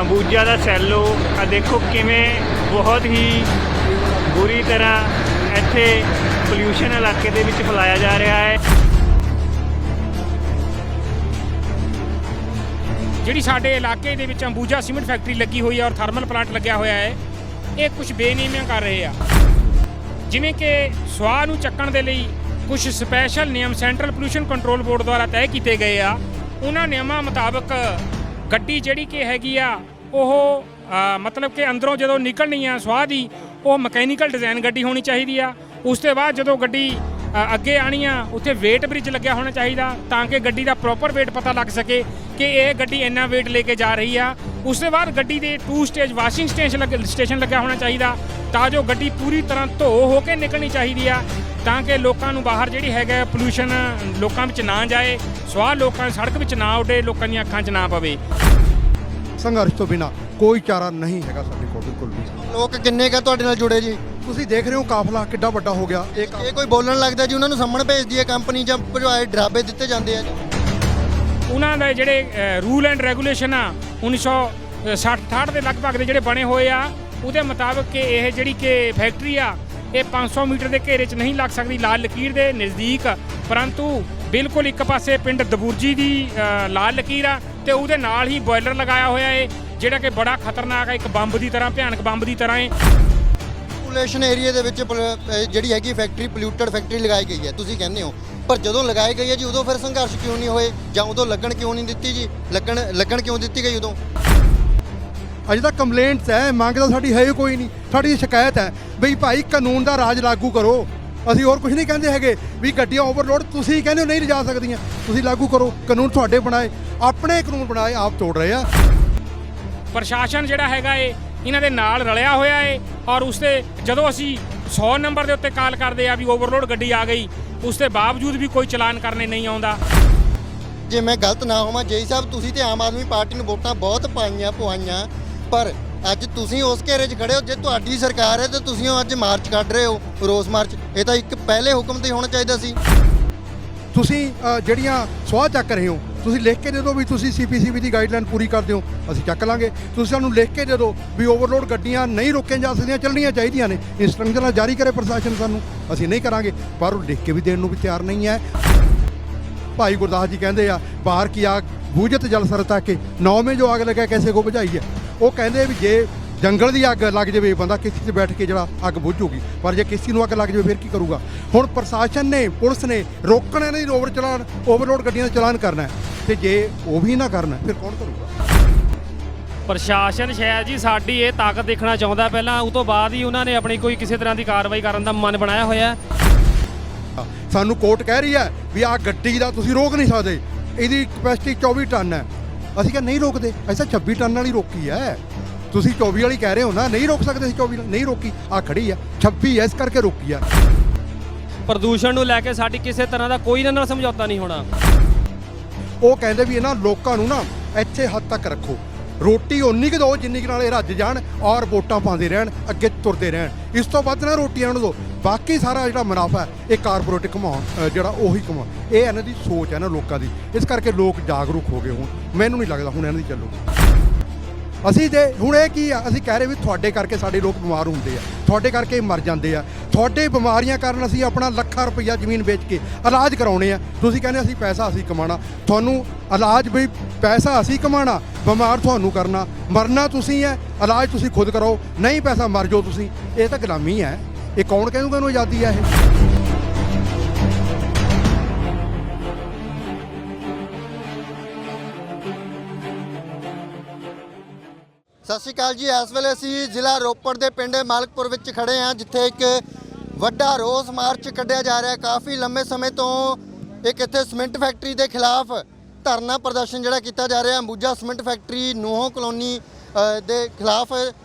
ਅੰਬੂਜਾ ਦਾ Cello ਆ ਦੇਖੋ ਕਿਵੇਂ ਬਹੁਤ ਹੀ ਬੁਰੀ ਤਰ੍ਹਾਂ ਇੱਥੇ ਪੋਲਿਊਸ਼ਨ ਇਲਾਕੇ ਦੇ ਵਿੱਚ ਫੈਲਾਇਆ ਜਾ ਰਿਹਾ ਹੈ। ਜਿਹੜੀ ਸਾਡੇ ਇਲਾਕੇ ਦੇ ਵਿੱਚ ਅੰਬੂਜਾ ਸੀਮੈਂਟ ਫੈਕਟਰੀ ਲੱਗੀ ਹੋਈ ਹੈ ਔਰ ਥਰਮਲ ਪਲਾਂਟ ਲੱਗਿਆ ਹੋਇਆ ਹੈ, ਇਹ ਕੁਝ ਬੇਨਿਯਮੀਆਂ ਕਰ ਰਹੇ ਆ। ਜਿਵੇਂ ਕਿ ਸਵਾਹ ਨੂੰ ਚੱਕਣ ਦੇ ਲਈ ਕੁਝ ਸਪੈਸ਼ਲ ਨਿਯਮ ਸੈਂਟਰਲ ਪੋਲਿਊਸ਼ਨ ਕੰਟਰੋਲ ਬੋਰਡ ਦੁਆਰਾ ਤੈਅ ਕੀਤੇ ਗਏ ਆ। ਉਹਨਾਂ ਨਿਯਮਾਂ ਮੁਤਾਬਕ ਗੱਡੀ ਜਿਹੜੀ ਕਿ ਹੈਗੀ ਆ ਉਹ ਮਤਲਬ ਕਿ ਅੰਦਰੋਂ ਜਦੋਂ ਨਿਕਲਣੀ ਆ ਸਵਾਹ ਦੀ, ਉਹ ਮਕੈਨੀਕਲ ਡਿਜ਼ਾਈਨ ਗੱਡੀ ਹੋਣੀ ਚਾਹੀਦੀ ਆ। ਉਸ ਤੋਂ ਬਾਅਦ ਜਦੋਂ ਗੱਡੀ ਅੱਗੇ ਆਣੀ ਆ, ਉੱਥੇ ਵੇਟ ਬ੍ਰਿਜ ਲੱਗਿਆ ਹੋਣਾ ਚਾਹੀਦਾ ਤਾਂ ਕਿ ਗੱਡੀ ਦਾ ਪ੍ਰੋਪਰ ਵੇਟ ਪਤਾ ਲੱਗ ਸਕੇ ਕਿ ਇਹ ਗੱਡੀ ਇੰਨਾ ਵੇਟ ਲੈ ਕੇ ਜਾ ਰਹੀ ਆ। ਉਸ ਤੋਂ ਬਾਅਦ ਗੱਡੀ ਦੇ 2 ਸਟੇਜ ਵਾਸ਼ਿੰਗ ਸਟੇਸ਼ਨ ਲੱਗਿਆ ਹੋਣਾ ਚਾਹੀਦਾ ਤਾਂ ਜੋ ਗੱਡੀ ਪੂਰੀ ਤਰ੍ਹਾਂ ਧੋ ਹੋ ਕੇ ਨਿਕਲਣੀ ਚਾਹੀਦੀ ਆ, ਤਾਂ ਕਿ ਲੋਕਾਂ ਨੂੰ ਬਾਹਰ ਜਿਹੜੀ ਹੈਗਾ ਪੋਲਿਊਸ਼ਨ ਲੋਕਾਂ ਵਿੱਚ ਨਾ ਜਾਏ, ਸਵਾਹ ਲੋਕਾਂ ਸੜਕ ਵਿੱਚ ਨਾ ਉੱਡੇ, ਲੋਕਾਂ ਦੀਆਂ ਅੱਖਾਂ 'ਚ ਨਾ ਪਵੇ। ਸੰਘਰਸ਼ ਤੋਂ ਬਿਨਾ ਕੋਈ ਚਾਰਾ ਨਹੀਂ ਹੈਗਾ ਸਾਡੇ ਕੋਲ ਬਿਲਕੁਲ ਵੀ। ਲੋਕ ਕਿੰਨੇ ਕੁ ਤੁਹਾਡੇ ਨਾਲ ਜੁੜੇ ਜੀ? ਤੁਸੀਂ ਦੇਖ ਰਹੇ ਹੋ ਕਾਫਲਾ ਕਿੱਡਾ ਵੱਡਾ ਹੋ ਗਿਆ। ਇਹ ਕੋਈ ਬੋਲਣ ਲੱਗਦਾ ਜੀ ਉਹਨਾਂ ਨੂੰ ਸੰਮਣ ਭੇਜਦੀ ਹੈ ਕੰਪਨੀ ਜਾਂ ਭਜਵਾਏ ਡਰਾਬੇ ਦਿੱਤੇ ਜਾਂਦੇ ਆ ਜੀ? ਉਹਨਾਂ ਦੇ ਜਿਹੜੇ ਰੂਲ ਐਂਡ ਰੈਗੂਲੇਸ਼ਨ ਆ 1960-68 ਦੇ ਲਗਭਗ ਦੇ ਜਿਹੜੇ ਬਣੇ ਹੋਏ ਆ, ਉਹਦੇ ਮੁਤਾਬਕ ਕਿ ਇਹ ਜਿਹੜੀ ਕਿ ਫੈਕਟਰੀ ਆ ਇਹ 500 ਮੀਟਰ ਦੇ ਘੇਰੇ 'ਚ ਨਹੀਂ ਲੱਗ ਸਕਦੀ ਲਾਲ ਲਕੀਰ ਦੇ ਨਜ਼ਦੀਕ, ਪਰੰਤੂ ਬਿਲਕੁਲ ਇੱਕ ਪਾਸੇ ਪਿੰਡ ਦਬੂਰਜੀ ਦੀ ਲਾਲ ਲਕੀਰ ਆ ਤੇ ਉਹਦੇ ਨਾਲ ਹੀ ਬੋਇਲਰ ਲਗਾਇਆ ਹੋਇਆ ਹੈ ਜਿਹੜਾ ਕਿ ਬੜਾ ਖਤਰਨਾਕ ਹੈ, ਇੱਕ ਬੰਬ ਦੀ ਤਰ੍ਹਾਂ, ਭਿਆਨਕ ਬੰਬ ਦੀ ਤਰ੍ਹਾਂ ਹੈ। ਪੋਪੂਲੇਸ਼ਨ ਏਰੀਆ ਦੇ ਵਿੱਚ ਜਿਹੜੀ ਹੈਗੀ ਫੈਕਟਰੀ ਪੋਲਿਊਟਡ ਫੈਕਟਰੀ ਲਗਾਈ ਗਈ ਹੈ ਤੁਸੀਂ ਕਹਿੰਦੇ ਹੋ, ਪਰ ਜਦੋਂ ਲਗਾਈ ਗਈ ਹੈ ਜੀ ਉਦੋਂ ਫਿਰ ਸੰਘਰਸ਼ ਕਿਉਂ ਨਹੀਂ ਹੋਏ ਜਾਂ ਉਦੋਂ ਲੱਗਣ ਕਿਉਂ ਨਹੀਂ ਦਿੱਤੀ ਜੀ? ਲੱਗਣ ਕਿਉਂ ਦਿੱਤੀ ਗਈ ਉਦੋਂ? ਅਜੇ ਤਾਂ ਕੰਪਲੇਂਟਸ ਹੈ, ਮੰਗ ਤਾਂ ਸਾਡੀ ਹੈ ਕੋਈ ਨਹੀਂ। ਸਾਡੀ ਸ਼ਿਕਾਇਤ ਹੈ ਬਈ ਭਾਈ ਕਾਨੂੰਨ ਦਾ ਰਾਜ ਲਾਗੂ ਕਰੋ। ਅਸੀਂ ਹੋਰ ਕੁਝ ਨਹੀਂ ਕਹਿੰਦੇ ਹੈਗੇ ਵੀ ਗੱਡੀਆਂ ਓਵਰਲੋਡ ਤੁਸੀਂ ਕਹਿੰਦੇ ਹੋ ਨਹੀਂ ਲਿਜਾ ਸਕਦੀਆਂ, ਤੁਸੀਂ ਲਾਗੂ ਕਰੋ। ਕਾਨੂੰਨ ਤੁਹਾਡੇ ਬਣਾਏ, ਆਪਣੇ ਕਾਨੂੰਨ ਬਣਾਏ, ਆਪ ਤੋੜ ਰਹੇ ਆ। ਪ੍ਰਸ਼ਾਸਨ ਜਿਹੜਾ ਹੈਗਾ ਇਹਨਾਂ ਦੇ ਨਾਲ ਰਲਿਆ ਹੋਇਆ ਹੈ ਔਰ ਉਸ ਤੇ ਜਦੋਂ ਅਸੀਂ 100 ਨੰਬਰ ਦੇ ਉੱਤੇ ਕਾਲ ਕਰਦੇ ਆ ਵੀ ਓਵਰਲੋਡ ਗੱਡੀ ਆ ਗਈ, ਉਸ ਦੇ ਬਾਵਜੂਦ ਵੀ ਕੋਈ ਚਲਾਨ ਕਰਨੇ ਨਹੀਂ ਆਉਂਦਾ। ਜੇ ਮੈਂ ਗਲਤ ਨਾ ਹੋਵਾਂ ਜੇਈ ਸਾਹਿਬ, ਤੁਸੀਂ ਤੇ ਆਮ ਆਦਮੀ ਪਾਰਟੀ ਨੂੰ ਵੋਟਾਂ ਬਹੁਤ ਪਵਾਈਆਂ, ਪਰ ਅੱਜ ਤੁਸੀਂ ਉਸ ਘੇਰੇ 'ਚ ਖੜੇ ਹੋ। ਜੇ ਤੁਹਾਡੀ ਸਰਕਾਰ ਹੈ ਤਾਂ ਤੁਸੀਂ ਅੱਜ ਮਾਰਚ ਕੱਢ ਰਹੇ ਹੋ, ਰੋਸ ਮਾਰਚ। ਇਹ ਤਾਂ ਇੱਕ ਪਹਿਲੇ ਹੁਕਮ ਤੇ ਹੋਣਾ ਚਾਹੀਦਾ ਸੀ। ਤੁਸੀਂ ਜਿਹੜੀਆਂ ਸਵਾਹ ਚੱਕ ਰਹੇ ਹੋ, ਤੁਸੀਂ ਲਿਖ ਕੇ ਦੇ ਦਿਓ ਵੀ ਤੁਸੀਂ CPCB ਦੀ ਗਾਈਡਲਾਈਨ ਪੂਰੀ ਕਰਦੇ ਹੋ, ਅਸੀਂ ਚੱਕ ਲਾਂਗੇ। ਤੁਸੀਂ ਸਾਨੂੰ ਲਿਖ ਕੇ ਦੇ ਦਿਓ ਵੀ ਓਵਰਲੋਡ ਗੱਡੀਆਂ ਨਹੀਂ ਰੋਕੀਆਂ ਜਾ ਸਕਦੀਆਂ, ਚੱਲਣੀਆਂ ਚਾਹੀਦੀਆਂ ਨੇ, ਇੰਸਟਰਕਸ਼ਨਾਂ ਜਾਰੀ ਕਰੇ ਪ੍ਰਸ਼ਾਸਨ ਸਾਨੂੰ, ਅਸੀਂ ਨਹੀਂ ਕਰਾਂਗੇ। ਪਰ ਉਹ ਲਿਖ ਕੇ ਵੀ ਦੇਣ ਨੂੰ ਵੀ ਤਿਆਰ ਨਹੀਂ ਹੈ। ਭਾਈ ਗੁਰਦਾਸ ਜੀ ਕਹਿੰਦੇ ਆ ਬਾਹਰ ਕੀ ਆਗ ਬੂਝਤ ਜਲ ਸਰਤਾ ਕੇ 9 में जो आग लगा कैसे को बुझाई है। ਉਹ ਕਹਿੰਦੇ ਵੀ ਜੇ ਜੰਗਲ ਦੀ ਅੱਗ ਲੱਗ ਜਾਵੇ ਬੰਦਾ ਕਿਸ਼ਤੀ 'ਤੇ ਬੈਠ ਕੇ ਜਿਹੜਾ ਅੱਗ ਬੁਝੂਗੀ, ਪਰ ਜੇ ਕਿਸ਼ਤੀ ਨੂੰ ਅੱਗ ਲੱਗ ਜਾਵੇ ਫਿਰ ਕੀ ਕਰੂਗਾ? ਹੁਣ ਪ੍ਰਸ਼ਾਸਨ ਨੇ, ਪੁਲਿਸ ਨੇ ਰੋਕਣਾ ਨਹੀਂ, ਓਵਰਲੋਡ ਗੱਡੀਆਂ ਦਾ ਚਲਾਨ ਕਰਨਾ, ਤੇ ਜੇ ਉਹ ਵੀ ਨਾ ਕਰਨਾ ਫਿਰ ਕੌਣ ਕਰੂਗਾ? ਪ੍ਰਸ਼ਾਸਨ ਸ਼ਾਇਦ ਜੀ ਸਾਡੀ ਇਹ ਤਾਕਤ ਦੇਖਣਾ ਚਾਹੁੰਦਾ ਪਹਿਲਾਂ, ਉਹ ਤੋਂ ਬਾਅਦ ਹੀ ਉਹਨਾਂ ਨੇ ਆਪਣੀ ਕੋਈ ਕਿਸੇ ਤਰ੍ਹਾਂ ਦੀ ਕਾਰਵਾਈ ਕਰਨ ਦਾ ਮਨ ਬਣਾਇਆ ਹੋਇਆ। ਸਾਨੂੰ ਕੋਰਟ ਕਹਿ ਰਹੀ ਹੈ ਵੀ ਆਹ ਗੱਡੀ ਦਾ ਤੁਸੀਂ ਰੋਕ ਨਹੀਂ ਸਕਦੇ, ਇਹਦੀ ਕਪੈਸਿਟੀ 24 ਟਨ ਹੈ। ਅਸੀਂ ਕਿਹਾ ਨਹੀਂ ਰੋਕਦੇ, ਅਸੀਂ 26 ਟਨ ਵਾਲੀ ਰੋਕੀ ਹੈ। ਤੁਸੀਂ 24 ਵਾਲੀ ਕਹਿ ਰਹੇ ਹੋ ਨਾ, ਨਹੀਂ ਰੋਕ ਸਕਦੇ, ਅਸੀਂ 24 ਨਹੀਂ ਰੋਕੀ, ਆ ਖੜੀ ਆ 26 ਇਸ ਕਰਕੇ ਰੋਕੀ ਆ। ਪ੍ਰਦੂਸ਼ਣ ਨੂੰ ਲੈ ਕੇ ਸਾਡੀ ਕਿਸੇ ਤਰ੍ਹਾਂ ਦਾ ਕੋਈ ਇਹਨਾਂ ਨਾਲ ਸਮਝੌਤਾ ਨਹੀਂ ਹੋਣਾ। ਉਹ ਕਹਿੰਦੇ ਵੀ ਇਹਨਾਂ ਲੋਕਾਂ ਨੂੰ ਨਾ ਇੱਥੇ ਹੱਦ ਤੱਕ ਰੱਖੋ, ਰੋਟੀ ਉਨੀ ਕੁ ਦਿਓ ਜਿੰਨੀ ਕੁ ਨਾਲ ਇਹ ਰੱਜ ਜਾਣ ਔਰ ਵੋਟਾਂ ਪਾਉਂਦੇ ਰਹਿਣ, ਅੱਗੇ ਤੁਰਦੇ ਰਹਿਣ। ਇਸ ਤੋਂ ਵੱਧ ਨਾ ਰੋਟੀਆਂ ਨੂੰ ਦਿਓ, ਬਾਕੀ ਸਾਰਾ ਜਿਹੜਾ ਮੁਨਾਫਾ ਹੈ ਇਹ ਕਾਰਪੋਰੇਟ ਕਮਾਉਣ, ਜਿਹੜਾ ਉਹੀ ਕਮਾਉਣ। ਇਹ ਇਹਨਾਂ ਦੀ ਸੋਚ ਹੈ ਨਾ ਲੋਕਾਂ ਦੀ, ਇਸ ਕਰਕੇ ਲੋਕ ਜਾਗਰੂਕ ਹੋ ਗਏ। ਹੁਣ ਮੈਨੂੰ ਨਹੀਂ ਲੱਗਦਾ ਹੁਣ ਇਹਨਾਂ ਦੀ ਚੱਲੂਗੀ। ਅਸੀਂ ਤੇ ਹੁਣ ਇਹ ਕੀ ਆ, ਅਸੀਂ ਕਹਿ ਰਹੇ ਵੀ ਤੁਹਾਡੇ ਕਰਕੇ ਸਾਡੇ ਲੋਕ ਬਿਮਾਰ ਹੁੰਦੇ ਆ, ਤੁਹਾਡੇ ਕਰਕੇ ਮਰ ਜਾਂਦੇ ਆ, ਤੁਹਾਡੇ ਬਿਮਾਰੀਆਂ ਕਾਰਨ ਅਸੀਂ ਆਪਣਾ ਲੱਖਾਂ ਰੁਪਈਆ ਜ਼ਮੀਨ ਵੇਚ ਕੇ ਇਲਾਜ ਕਰਾਉਣੇ ਆ। ਤੁਸੀਂ ਕਹਿੰਦੇ ਅਸੀਂ ਪੈਸਾ ਅਸੀਂ ਕਮਾਉਣਾ, ਤੁਹਾਨੂੰ ਇਲਾਜ ਵੀ ਪੈਸਾ ਅਸੀਂ ਕਮਾਉਣਾ, ਬਿਮਾਰ ਤੁਹਾਨੂੰ ਕਰਨਾ, ਮਰਨਾ ਤੁਸੀਂ ਹੈ, ਇਲਾਜ ਤੁਸੀਂ ਖੁਦ ਕਰਾਓ, ਨਹੀਂ ਪੈਸਾ ਮਰ ਜਾਓ ਤੁਸੀਂ। ਇਹ ਤਾਂ ਗੁਲਾਮੀ ਹੈ। ਇਹ ਕੌਣ ਕਹਿੰਦਾ ਇਹਨੂੰ ਆਜ਼ਾਦੀ ਹੈ? ਇਹ ਸਤਿ ਸ਼੍ਰੀ ਅਕਾਲ ਜੀ। ਇਸ ਵੇਲੇ ਅਸੀਂ ਜ਼ਿਲ੍ਹਾ ਰੋਪੜ ਦੇ ਪਿੰਡ ਮਾਲਕਪੁਰ ਵਿੱਚ ਖੜੇ ਹਾਂ, ਜਿੱਥੇ ਇੱਕ ਵੱਡਾ ਰੋਸ ਮਾਰਚ ਕੱਢਿਆ ਜਾ ਰਿਹਾ। ਕਾਫੀ ਲੰਮੇ ਸਮੇਂ ਤੋਂ ਇੱਕ ਇੱਥੇ ਸੀਮੈਂਟ ਫੈਕਟਰੀ ਦੇ ਖਿਲਾਫ ਧਰਨਾ ਪ੍ਰਦਰਸ਼ਨ ਜਿਹੜਾ ਕੀਤਾ ਜਾ ਰਿਹਾ। ਅੰਬੂਜਾ ਸੀਮੈਂਟ ਫੈਕਟਰੀ ਨੂੰਹੋਂ ਕਲੋਨੀ ਦੇ ਖਿਲਾਫ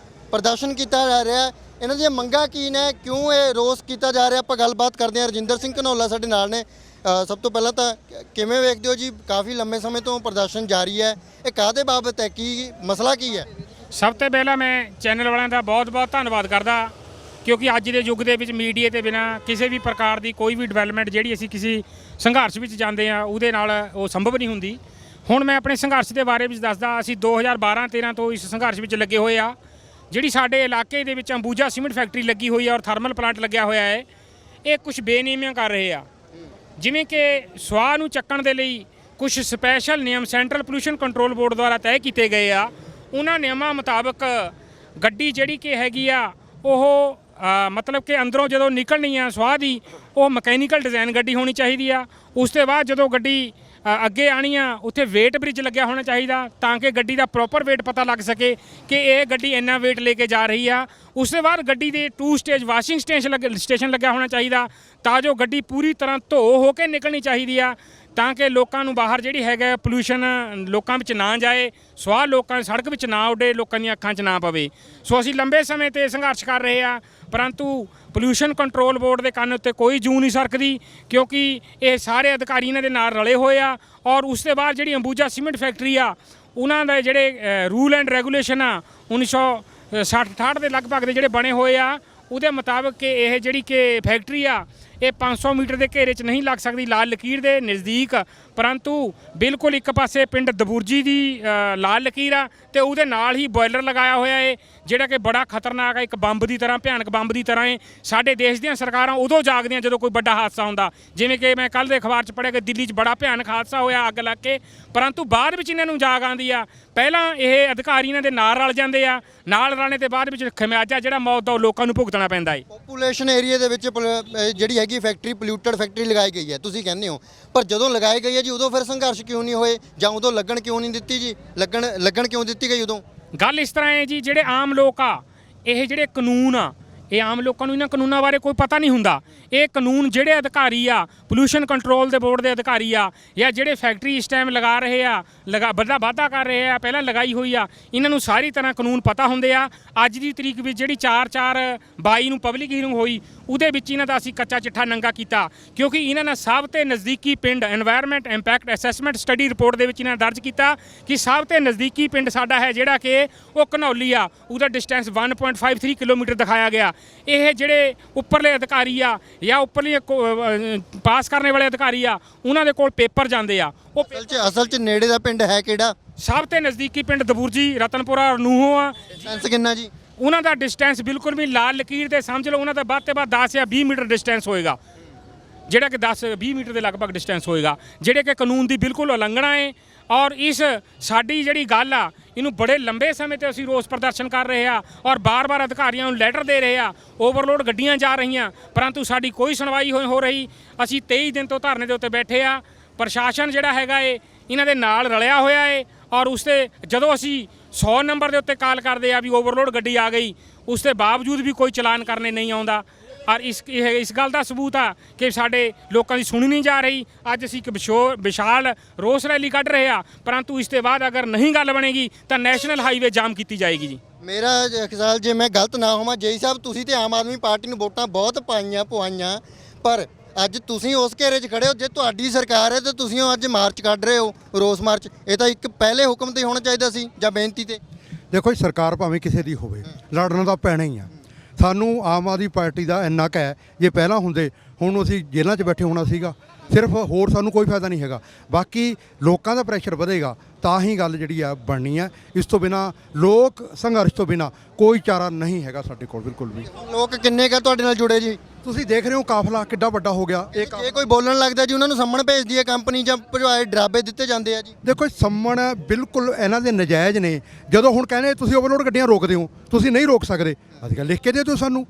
ਪ੍ਰਦਰਸ਼ਨ ਕੀਤਾ ਜਾ ਰਿਹਾ। ਇਹਨਾਂ ਦੀਆਂ ਮੰਗਾਂ ਕੀ ਨੇ, ਕਿਉਂ ਇਹ ਰੋਸ ਕੀਤਾ ਜਾ ਰਿਹਾ, ਆਪਾਂ ਗੱਲਬਾਤ ਕਰਦੇ ਹਾਂ। ਰਜਿੰਦਰ ਸਿੰਘ ਘਨੌਲਾ ਸਾਡੇ ਨਾਲ ਨੇ। ਸਭ ਤੋਂ ਪਹਿਲਾਂ ਤਾਂ ਕਿਵੇਂ ਵੇਖਦੇ ਹੋ ਜੀ, ਕਾਫੀ ਲੰਮੇ ਸਮੇਂ ਤੋਂ ਪ੍ਰਦਰਸ਼ਨ ਜਾਰੀ ਹੈ, ਇਹ ਕਾਹਦੇ ਬਾਬਤ ਹੈ, ਕੀ ਮਸਲਾ ਕੀ ਹੈ? ਸਭ ਤੋਂ ਪਹਿਲਾਂ ਮੈਂ ਚੈਨਲ ਵਾਲਿਆਂ ਦਾ ਬਹੁਤ-ਬਹੁਤ ਧੰਨਵਾਦ ਕਰਦਾ, ਕਿਉਂਕਿ ਅੱਜ ਦੇ ਯੁੱਗ ਦੇ ਵਿੱਚ ਮੀਡੀਆ ਦੇ ਬਿਨਾਂ ਕਿਸੇ ਵੀ ਪ੍ਰਕਾਰ ਦੀ ਕੋਈ ਵੀ ਡਿਵੈਲਪਮੈਂਟ ਜਿਹੜੀ ਅਸੀਂ ਕਿਸੇ ਸੰਘਰਸ਼ ਵਿੱਚ ਜਾਂਦੇ ਆ ਉਹਦੇ ਨਾਲ ਉਹ ਸੰਭਵ ਨਹੀਂ ਹੁੰਦੀ। ਹੁਣ ਮੈਂ ਆਪਣੇ ਸੰਘਰਸ਼ ਦੇ ਬਾਰੇ ਵਿੱਚ ਦੱਸਦਾ। ਅਸੀਂ 2012-13 ਤੋਂ ਇਸ ਸੰਘਰਸ਼ ਵਿੱਚ ਲੱਗੇ ਹੋਏ ਆ। ਜਿਹੜੀ ਸਾਡੇ ਇਲਾਕੇ ਦੇ ਵਿੱਚ ਅੰਬੂਜਾ ਸੀਮਿੰਟ ਫੈਕਟਰੀ ਲੱਗੀ ਹੋਈ ਹੈ ਔਰ ਥਰਮਲ ਪਲਾਂਟ ਲੱਗਿਆ ਹੋਇਆ ਹੈ, ਇਹ ਕੁਝ ਬੇਨਿਯਮੀਆਂ ਕਰ ਰਹੇ ਆ। ਜਿਵੇਂ ਕਿ ਸਵਾਹ ਨੂੰ ਚੱਕਣ ਦੇ ਲਈ ਕੁਝ ਸਪੈਸ਼ਲ ਨਿਯਮ ਸੈਂਟਰਲ ਪੋਲਿਊਸ਼ਨ ਕੰਟਰੋਲ ਬੋਰਡ ਦੁਆਰਾ ਤੈਅ ਕੀਤੇ ਗਏ ਆ। ਉਹਨਾਂ ਨਿਯਮਾਂ ਮੁਤਾਬਕ ਗੱਡੀ ਜਿਹੜੀ ਕਿ ਹੈਗੀ ਆ ਉਹ ਮਤਲਬ ਕਿ ਅੰਦਰੋਂ ਜਦੋਂ ਨਿਕਲਣੀ ਆ ਸਵਾਹ ਦੀ, ਉਹ ਮਕੈਨੀਕਲ ਡਿਜ਼ਾਈਨ ਗੱਡੀ ਹੋਣੀ ਚਾਹੀਦੀ ਆ। ਉਸ ਤੋਂ ਬਾਅਦ ਜਦੋਂ ਗੱਡੀ ਅੱਗੇ ਆਣੀ ਆ, ਉੱਥੇ ਵੇਟ ਬ੍ਰਿਜ ਲੱਗਿਆ ਹੋਣਾ ਚਾਹੀਦਾ ਤਾਂ ਕਿ ਗੱਡੀ ਦਾ ਪ੍ਰੋਪਰ ਵੇਟ ਪਤਾ ਲੱਗ ਸਕੇ ਕਿ ਇਹ ਗੱਡੀ ਇੰਨਾ ਵੇਟ ਲੈ ਕੇ ਜਾ ਰਹੀ ਆ। ਉਸ ਤੋਂ ਬਾਅਦ ਗੱਡੀ ਦੇ 2 ਸਟੇਜ ਵਾਸ਼ਿੰਗ ਸਟੇਸ਼ਨ ਲੱਗਿਆ ਹੋਣਾ ਚਾਹੀਦਾ ਤਾਂ ਜੋ ਗੱਡੀ ਪੂਰੀ ਤਰ੍ਹਾਂ ਧੋ ਹੋ ਕੇ ਨਿਕਲਣੀ ਚਾਹੀਦੀ ਆ, ਤਾਂ ਕਿ ਲੋਕਾਂ ਨੂੰ ਬਾਹਰ ਜਿਹੜੀ ਹੈਗਾ ਪੋਲਿਊਸ਼ਨ ਲੋਕਾਂ ਵਿੱਚ ਨਾ ਜਾਏ, ਸਵਾਹ ਲੋਕਾਂ ਸੜਕ ਵਿੱਚ ਨਾ ਉੱਡੇ, ਲੋਕਾਂ ਦੀਆਂ ਅੱਖਾਂ 'ਚ ਨਾ ਪਵੇ। ਸੋ ਅਸੀਂ ਲੰਬੇ ਸਮੇਂ ਤੇ ਸੰਘਰਸ਼ ਕਰ ਰਹੇ ਆ, ਪਰੰਤੂ ਪੋਲਿਊਸ਼ਨ ਕੰਟਰੋਲ ਬੋਰਡ ਦੇ ਕੰਨ ਉੱਤੇ ਕੋਈ ਜੂੰ ਨਹੀਂ ਸਰਕਦੀ, ਕਿਉਂਕਿ ਇਹ ਸਾਰੇ ਅਧਿਕਾਰੀ ਇਹਨਾਂ ਦੇ ਨਾਲ ਰਲੇ ਹੋਏ ਆ। ਔਰ ਉਸ ਤੋਂ ਬਾਅਦ ਜਿਹੜੀ ਅੰਬੂਜਾ ਸੀਮਿੰਟ ਫੈਕਟਰੀ ਆ, ਉਹਨਾਂ ਦੇ ਜਿਹੜੇ ਰੂਲ ਐਂਡ ਰੈਗੂਲੇਸ਼ਨ ਆ 1960-68 ਦੇ ਲਗਭਗ ਦੇ ਜਿਹੜੇ ਬਣੇ ਹੋਏ ਆ, ਉਹਦੇ ਮੁਤਾਬਕ ਕਿ ਇਹ ਜਿਹੜੀ ਕਿ ਫੈਕਟਰੀ ਆ ਇਹ 500 ਮੀਟਰ ਦੇ ਘੇਰੇ 'ਚ ਨਹੀਂ ਲੱਗ ਸਕਦੀ, ਲਾਲ ਲਕੀਰ ਦੇ ਨਜ਼ਦੀਕ, ਪਰੰਤੂ ਬਿਲਕੁਲ ਇੱਕ ਪਾਸੇ ਪਿੰਡ ਦਬੂਰਜੀ ਦੀ ਲਾਲ ਲਕੀਰ ਆ ਤੇ ਉਹਦੇ ਨਾਲ ਹੀ ਬੋਇਲਰ ਲਗਾਇਆ ਹੋਇਆ ਹੈ, ਜਿਹੜਾ ਕਿ ਬੜਾ ਖਤਰਨਾਕ ਹੈ, ਇੱਕ ਬੰਬ ਦੀ ਤਰ੍ਹਾਂ, ਭਿਆਨਕ ਬੰਬ ਦੀ ਤਰ੍ਹਾਂ ਹੈ। ਸਾਡੇ ਦੇਸ਼ ਦੀਆਂ ਸਰਕਾਰਾਂ ਉਦੋਂ ਜਾਗਦੀਆਂ ਜਦੋਂ ਕੋਈ ਵੱਡਾ ਹਾਦਸਾ ਹੁੰਦਾ। ਜਿਵੇਂ ਕਿ ਮੈਂ ਕੱਲ੍ਹ ਦੇ ਅਖਬਾਰ 'ਚ ਪੜ੍ਹਿਆ ਕਿ ਦਿੱਲੀ 'ਚ ਬੜਾ ਭਿਆਨਕ ਹਾਦਸਾ ਹੋਇਆ ਅੱਗ ਲੱਗ ਕੇ, ਪਰੰਤੂ ਬਾਅਦ ਵਿੱਚ ਇਹਨਾਂ ਨੂੰ ਜਾਗ ਆਉਂਦੀ ਆ। ਪਹਿਲਾਂ ਇਹ ਅਧਿਕਾਰੀ ਇਹਨਾਂ ਦੇ ਨਾਲ ਰਲ ਜਾਂਦੇ ਆ, ਨਾਲ ਰਲਣੇ ਤੇ ਬਾਅਦ ਵਿੱਚ ਖਮਿਆਜਾ ਜਿਹੜਾ ਮੌਤ ਦਾ ਉਹ ਲੋਕਾਂ ਨੂੰ ਭੁਗਤਣਾ ਪੈਂਦਾ ਹੈ। ਪੋਪੂਲੇਸ਼ਨ ਏਰੀਆ ਦੇ ਵਿੱਚ ਜਿਹੜੀ ਹੈਗੀ ਫੈਕਟਰੀ ਪੋਲਿਊਟਡ ਫੈਕਟਰੀ ਲਗਾਈ ਗਈ ਹੈ, ਤੁਸੀਂ ਕਹਿੰਦੇ ਹੋ, ਪਰ ਜਦੋਂ ਲਗਾਈ ਗਈ ਹੈ ਜੀ ਉਦੋਂ ਫਿਰ ਸੰਘਰਸ਼ ਕਿਉਂ ਨਹੀਂ ਹੋਏ, ਜਾਂ ਉਦੋਂ ਲੱਗਣ ਕਿਉਂ ਨਹੀਂ ਦਿੱਤੀ ਜੀ, ਲੱਗਣ ਕਿਉਂ ਦਿੱਤੀ ਗਈ ਉਦੋਂ? ਗੱਲ ਇਸ ਤਰ੍ਹਾਂ ਹੈ ਜੀ, ਜਿਹੜੇ ਆਮ ਲੋਕ ਆ, ਇਹ ਜਿਹੜੇ ਕਾਨੂੰਨ ਆ, ਇਹ ਆਮ ਲੋਕਾਂ ਨੂੰ ਇਹਨਾਂ ਕਾਨੂੰਨਾਂ ਬਾਰੇ ਕੋਈ ਪਤਾ ਨਹੀਂ ਹੁੰਦਾ। ਇਹ ਕਾਨੂੰਨ ਜਿਹੜੇ ਅਧਿਕਾਰੀ ਆ, ਪੋਲਿਊਸ਼ਨ ਕੰਟਰੋਲ ਦੇ ਬੋਰਡ ਦੇ ਅਧਿਕਾਰੀ ਆ, ਜਾਂ ਜਿਹੜੇ ਫੈਕਟਰੀ ਇਸ ਟਾਈਮ ਲਗਾ ਰਹੇ ਆ, ਵਾਧਾ ਕਰ ਰਹੇ ਆ, ਪਹਿਲਾਂ ਲਗਾਈ ਹੋਈ ਆ, ਇਹਨਾਂ ਨੂੰ ਸਾਰੀ ਤਰ੍ਹਾਂ ਕਾਨੂੰਨ ਪਤਾ ਹੁੰਦੇ ਆ। ਅੱਜ ਦੀ ਤਰੀਕ ਵਿੱਚ ਜਿਹੜੀ 4/4/22 ਨੂੰ ਪਬਲਿਕ ਹੀਅਰਿੰਗ ਹੋਈ, ਉਹਦੇ ਵਿੱਚ ਇਹਨਾਂ ਦਾ ਅਸੀਂ ਕੱਚਾ ਚਿੱਠਾ ਨੰਗਾ ਕੀਤਾ, ਕਿਉਂਕਿ ਇਹਨਾਂ ਨੇ ਸਭ ਤੋਂ ਨਜ਼ਦੀਕੀ ਪਿੰਡ environment impact assessment study report ਦੇ ਵਿੱਚ ਇਹਨਾਂ ਦਰਜ ਕੀਤਾ ਕਿ ਸਭ ਤੋਂ ਨਜ਼ਦੀਕੀ ਪਿੰਡ ਸਾਡਾ ਹੈ ਜਿਹੜਾ ਕਿ ਉਹ ਘਨੌਲੀ ਆ, ਉਹਦਾ ਡਿਸਟੈਂਸ 1.53 ਕਿਲੋਮੀਟਰ ਦਿਖਾਇਆ ਗਿਆ। ਇਹ ਜਿਹੜੇ ਉੱਪਰਲੇ ਅਧਿਕਾਰੀ ਆ ਜਾਂ ਉੱਪਰਲੇ ਪਾਸ ਕਰਨ ਵਾਲੇ ਅਧਿਕਾਰੀ ਆ, ਉਹਨਾਂ ਦੇ ਕੋਲ ਪੇਪਰ ਜਾਂਦੇ ਆ। ਉਹ ਅਸਲ 'ਚ ਨੇੜੇ ਦਾ ਪਿੰਡ ਹੈ ਕਿਹੜਾ? ਸਭ ਤੋਂ ਨਜ਼ਦੀਕੀ ਪਿੰਡ ਦਬੂਰਜੀ, ਰਤਨਪੁਰਾ ਔਰ ਨੂਹੋ ਆ। ਡਿਸਟੈਂਸ ਕਿੰਨਾ ਜੀ? ਉਹਨਾਂ ਦਾ ਡਿਸਟੈਂਸ ਬਿਲਕੁਲ ਵੀ ਲਾਲ ਲਕੀਰ ਦੇ ਸਮਝ ਲਓ ਉਹਨਾਂ ਦਾ ਵੱਧ ਤੋਂ ਵੱਧ 10 ਜਾਂ 20 ਮੀਟਰ ਡਿਸਟੈਂਸ ਹੋਏਗਾ, ਜਿਹੜਾ ਕਿ 10-20 ਮੀਟਰ ਦੇ ਲਗਭਗ ਡਿਸਟੈਂਸ ਹੋਏਗਾ, ਜਿਹੜੇ ਕਿ ਕਾਨੂੰਨ ਦੀ ਬਿਲਕੁਲ ਉਲੰਘਣਾ ਹੈ। ਔਰ ਇਸ ਸਾਡੀ ਜਿਹੜੀ ਗੱਲ ਆ, ਇਹਨੂੰ ਬੜੇ ਲੰਬੇ ਸਮੇਂ ਤੇ ਅਸੀਂ ਰੋਸ ਪ੍ਰਦਰਸ਼ਨ ਕਰ ਰਹੇ ਆ ਔਰ ਬਾਰ-ਬਾਰ ਅਧਿਕਾਰੀਆਂ ਨੂੰ ਲੈਟਰ ਦੇ ਰਹੇ ਆ। ਓਵਰਲੋਡ ਗੱਡੀਆਂ ਜਾ ਰਹੀਆਂ, ਪਰੰਤੂ ਸਾਡੀ ਕੋਈ ਸੁਣਵਾਈ ਹੋ ਰਹੀ। ਅਸੀਂ 23 ਦਿਨ ਤੋਂ ਧਰਨੇ ਦੇ ਉੱਤੇ ਬੈਠੇ ਆ। ਪ੍ਰਸ਼ਾਸਨ ਜਿਹੜਾ ਹੈਗਾ ਇਹਨਾਂ ਦੇ ਨਾਲ ਰਲਿਆ ਹੋਇਆ ਹੈ ਔਰ ਉਸ ਤੇ ਜਦੋਂ ਅਸੀਂ 100 ਨੰਬਰ ਦੇ ਉੱਤੇ ਕਾਲ ਕਰਦੇ ਆ ਵੀ ਓਵਰਲੋਡ ਗੱਡੀ ਆ ਗਈ, ਉਸ ਦੇ ਬਾਵਜੂਦ ਵੀ ਕੋਈ ਚਲਾਨ ਕਰਨੇ ਨਹੀਂ ਆਉਂਦਾ। ਔਰ ਇਸ ਗੱਲ ਦਾ ਸਬੂਤ ਆ ਕਿ ਸਾਡੇ ਲੋਕਾਂ ਦੀ ਸੁਣੀ ਨਹੀਂ ਜਾ ਰਹੀ। ਅੱਜ ਅਸੀਂ ਇੱਕ ਵਿਸ਼ਾਲ ਰੋਸ ਰੈਲੀ ਕੱਢ ਰਹੇ ਆ, ਪਰੰਤੂ ਇਸ ਤੋਂ ਬਾਅਦ ਅਗਰ ਨਹੀਂ ਗੱਲ ਬਣੇਗੀ ਤਾਂ ਨੈਸ਼ਨਲ ਹਾਈਵੇ ਜਾਮ ਕੀਤੀ ਜਾਏਗੀ ਜੀ। ਮੇਰਾ ਖਿਆਲ, ਜੇ ਮੈਂ ਗਲਤ ਨਾ ਹੋਵਾਂ ਜੇਈ ਸਾਹਿਬ, ਤੁਸੀਂ ਤੇ ਆਮ ਆਦਮੀ ਪਾਰਟੀ ਨੂੰ ਵੋਟਾਂ ਬਹੁਤ ਪਵਾਈਆਂ, ਪਰ ਅੱਜ ਤੁਸੀਂ ਉਸ ਘੇਰੇ 'ਚ ਖੜੇ ਹੋ। ਜੇ ਤੁਹਾਡੀ ਸਰਕਾਰ ਹੈ ਤੇ ਤੁਸੀਂ ਅੱਜ ਮਾਰਚ ਕੱਢ ਰਹੇ ਹੋ, ਰੋਸ ਮਾਰਚ, ਇਹ ਤਾਂ ਇੱਕ ਪਹਿਲੇ ਹੁਕਮ ਤੇ ਹੋਣਾ ਚਾਹੀਦਾ ਸੀ ਜਾਂ ਬੇਨਤੀ ਤੇ। ਦੇਖੋ ਜੀ, ਸਰਕਾਰ ਭਾਵੇਂ ਕਿਸੇ ਦੀ ਹੋਵੇ, ਲੜਨਾ ਤਾਂ ਪੈਣਾ ਹੀ ਆ। ਸਾਨੂੰ ਆਮ ਆਦਮੀ ਪਾਰਟੀ ਦਾ ਇੰਨਾ ਕੁ ਹੈ, ਜੇ ਪਹਿਲਾਂ ਹੁੰਦੇ ਹੁਣ ਅਸੀਂ ਜੇਲ੍ਹਾਂ 'ਚ ਬੈਠੇ ਹੋਣਾ ਸੀਗਾ, ਸਿਰਫ ਹੋਰ ਸਾਨੂੰ ਕੋਈ ਫਾਇਦਾ ਨਹੀਂ ਹੈਗਾ। ਬਾਕੀ ਲੋਕਾਂ ਦਾ ਪ੍ਰੈਸ਼ਰ ਵਧੇਗਾ ਤਾਂ ਹੀ ਗੱਲ ਜਿਹੜੀ ਆ ਬਣਨੀ ਹੈ। ਇਸ ਤੋਂ ਬਿਨਾ ਲੋਕ ਸੰਘਰਸ਼ ਤੋਂ ਬਿਨਾ ਕੋਈ ਚਾਰਾ ਨਹੀਂ ਹੈਗਾ ਸਾਡੇ ਕੋਲ, ਬਿਲਕੁਲ ਵੀ। ਲੋਕ ਕਿੰਨੇ ਕੁ ਤੁਹਾਡੇ ਨਾਲ ਜੁੜੇ ਜੀ? ਤੁਸੀਂ ਦੇਖ ਰਹੇ ਹੋ ਕਾਫਲਾ ਕਿੱਡਾ ਵੱਡਾ ਹੋ ਗਿਆ। ਜੇ ਕੋਈ ਬੋਲਣ ਲੱਗਦਾ ਜੀ ਉਹਨਾਂ ਨੂੰ ਸੰਮਣ ਭੇਜਦੀ ਹੈ ਕੰਪਨੀ, ਜਾਂ ਭਜਵਾਏ ਡਰਾਬੇ ਦਿੱਤੇ ਜਾਂਦੇ ਆ ਜੀ? ਦੇਖੋ ਸੰਮਣ ਬਿਲਕੁਲ ਇਹਨਾਂ ਦੇ ਨਜਾਇਜ਼ ਨੇ। ਜਦੋਂ ਹੁਣ ਕਹਿੰਦੇ ਤੁਸੀਂ ਓਵਰਲੋਡ ਗੱਡੀਆਂ ਰੋਕਦੇ ਹੋ, ਤੁਸੀਂ ਨਹੀਂ ਰੋਕ ਸਕਦੇ, ਅੱਜ ਕੱਲ੍ਹ ਲਿਖ ਕੇ ਦੇ ਦਿਓ ਸਾਨੂੰ।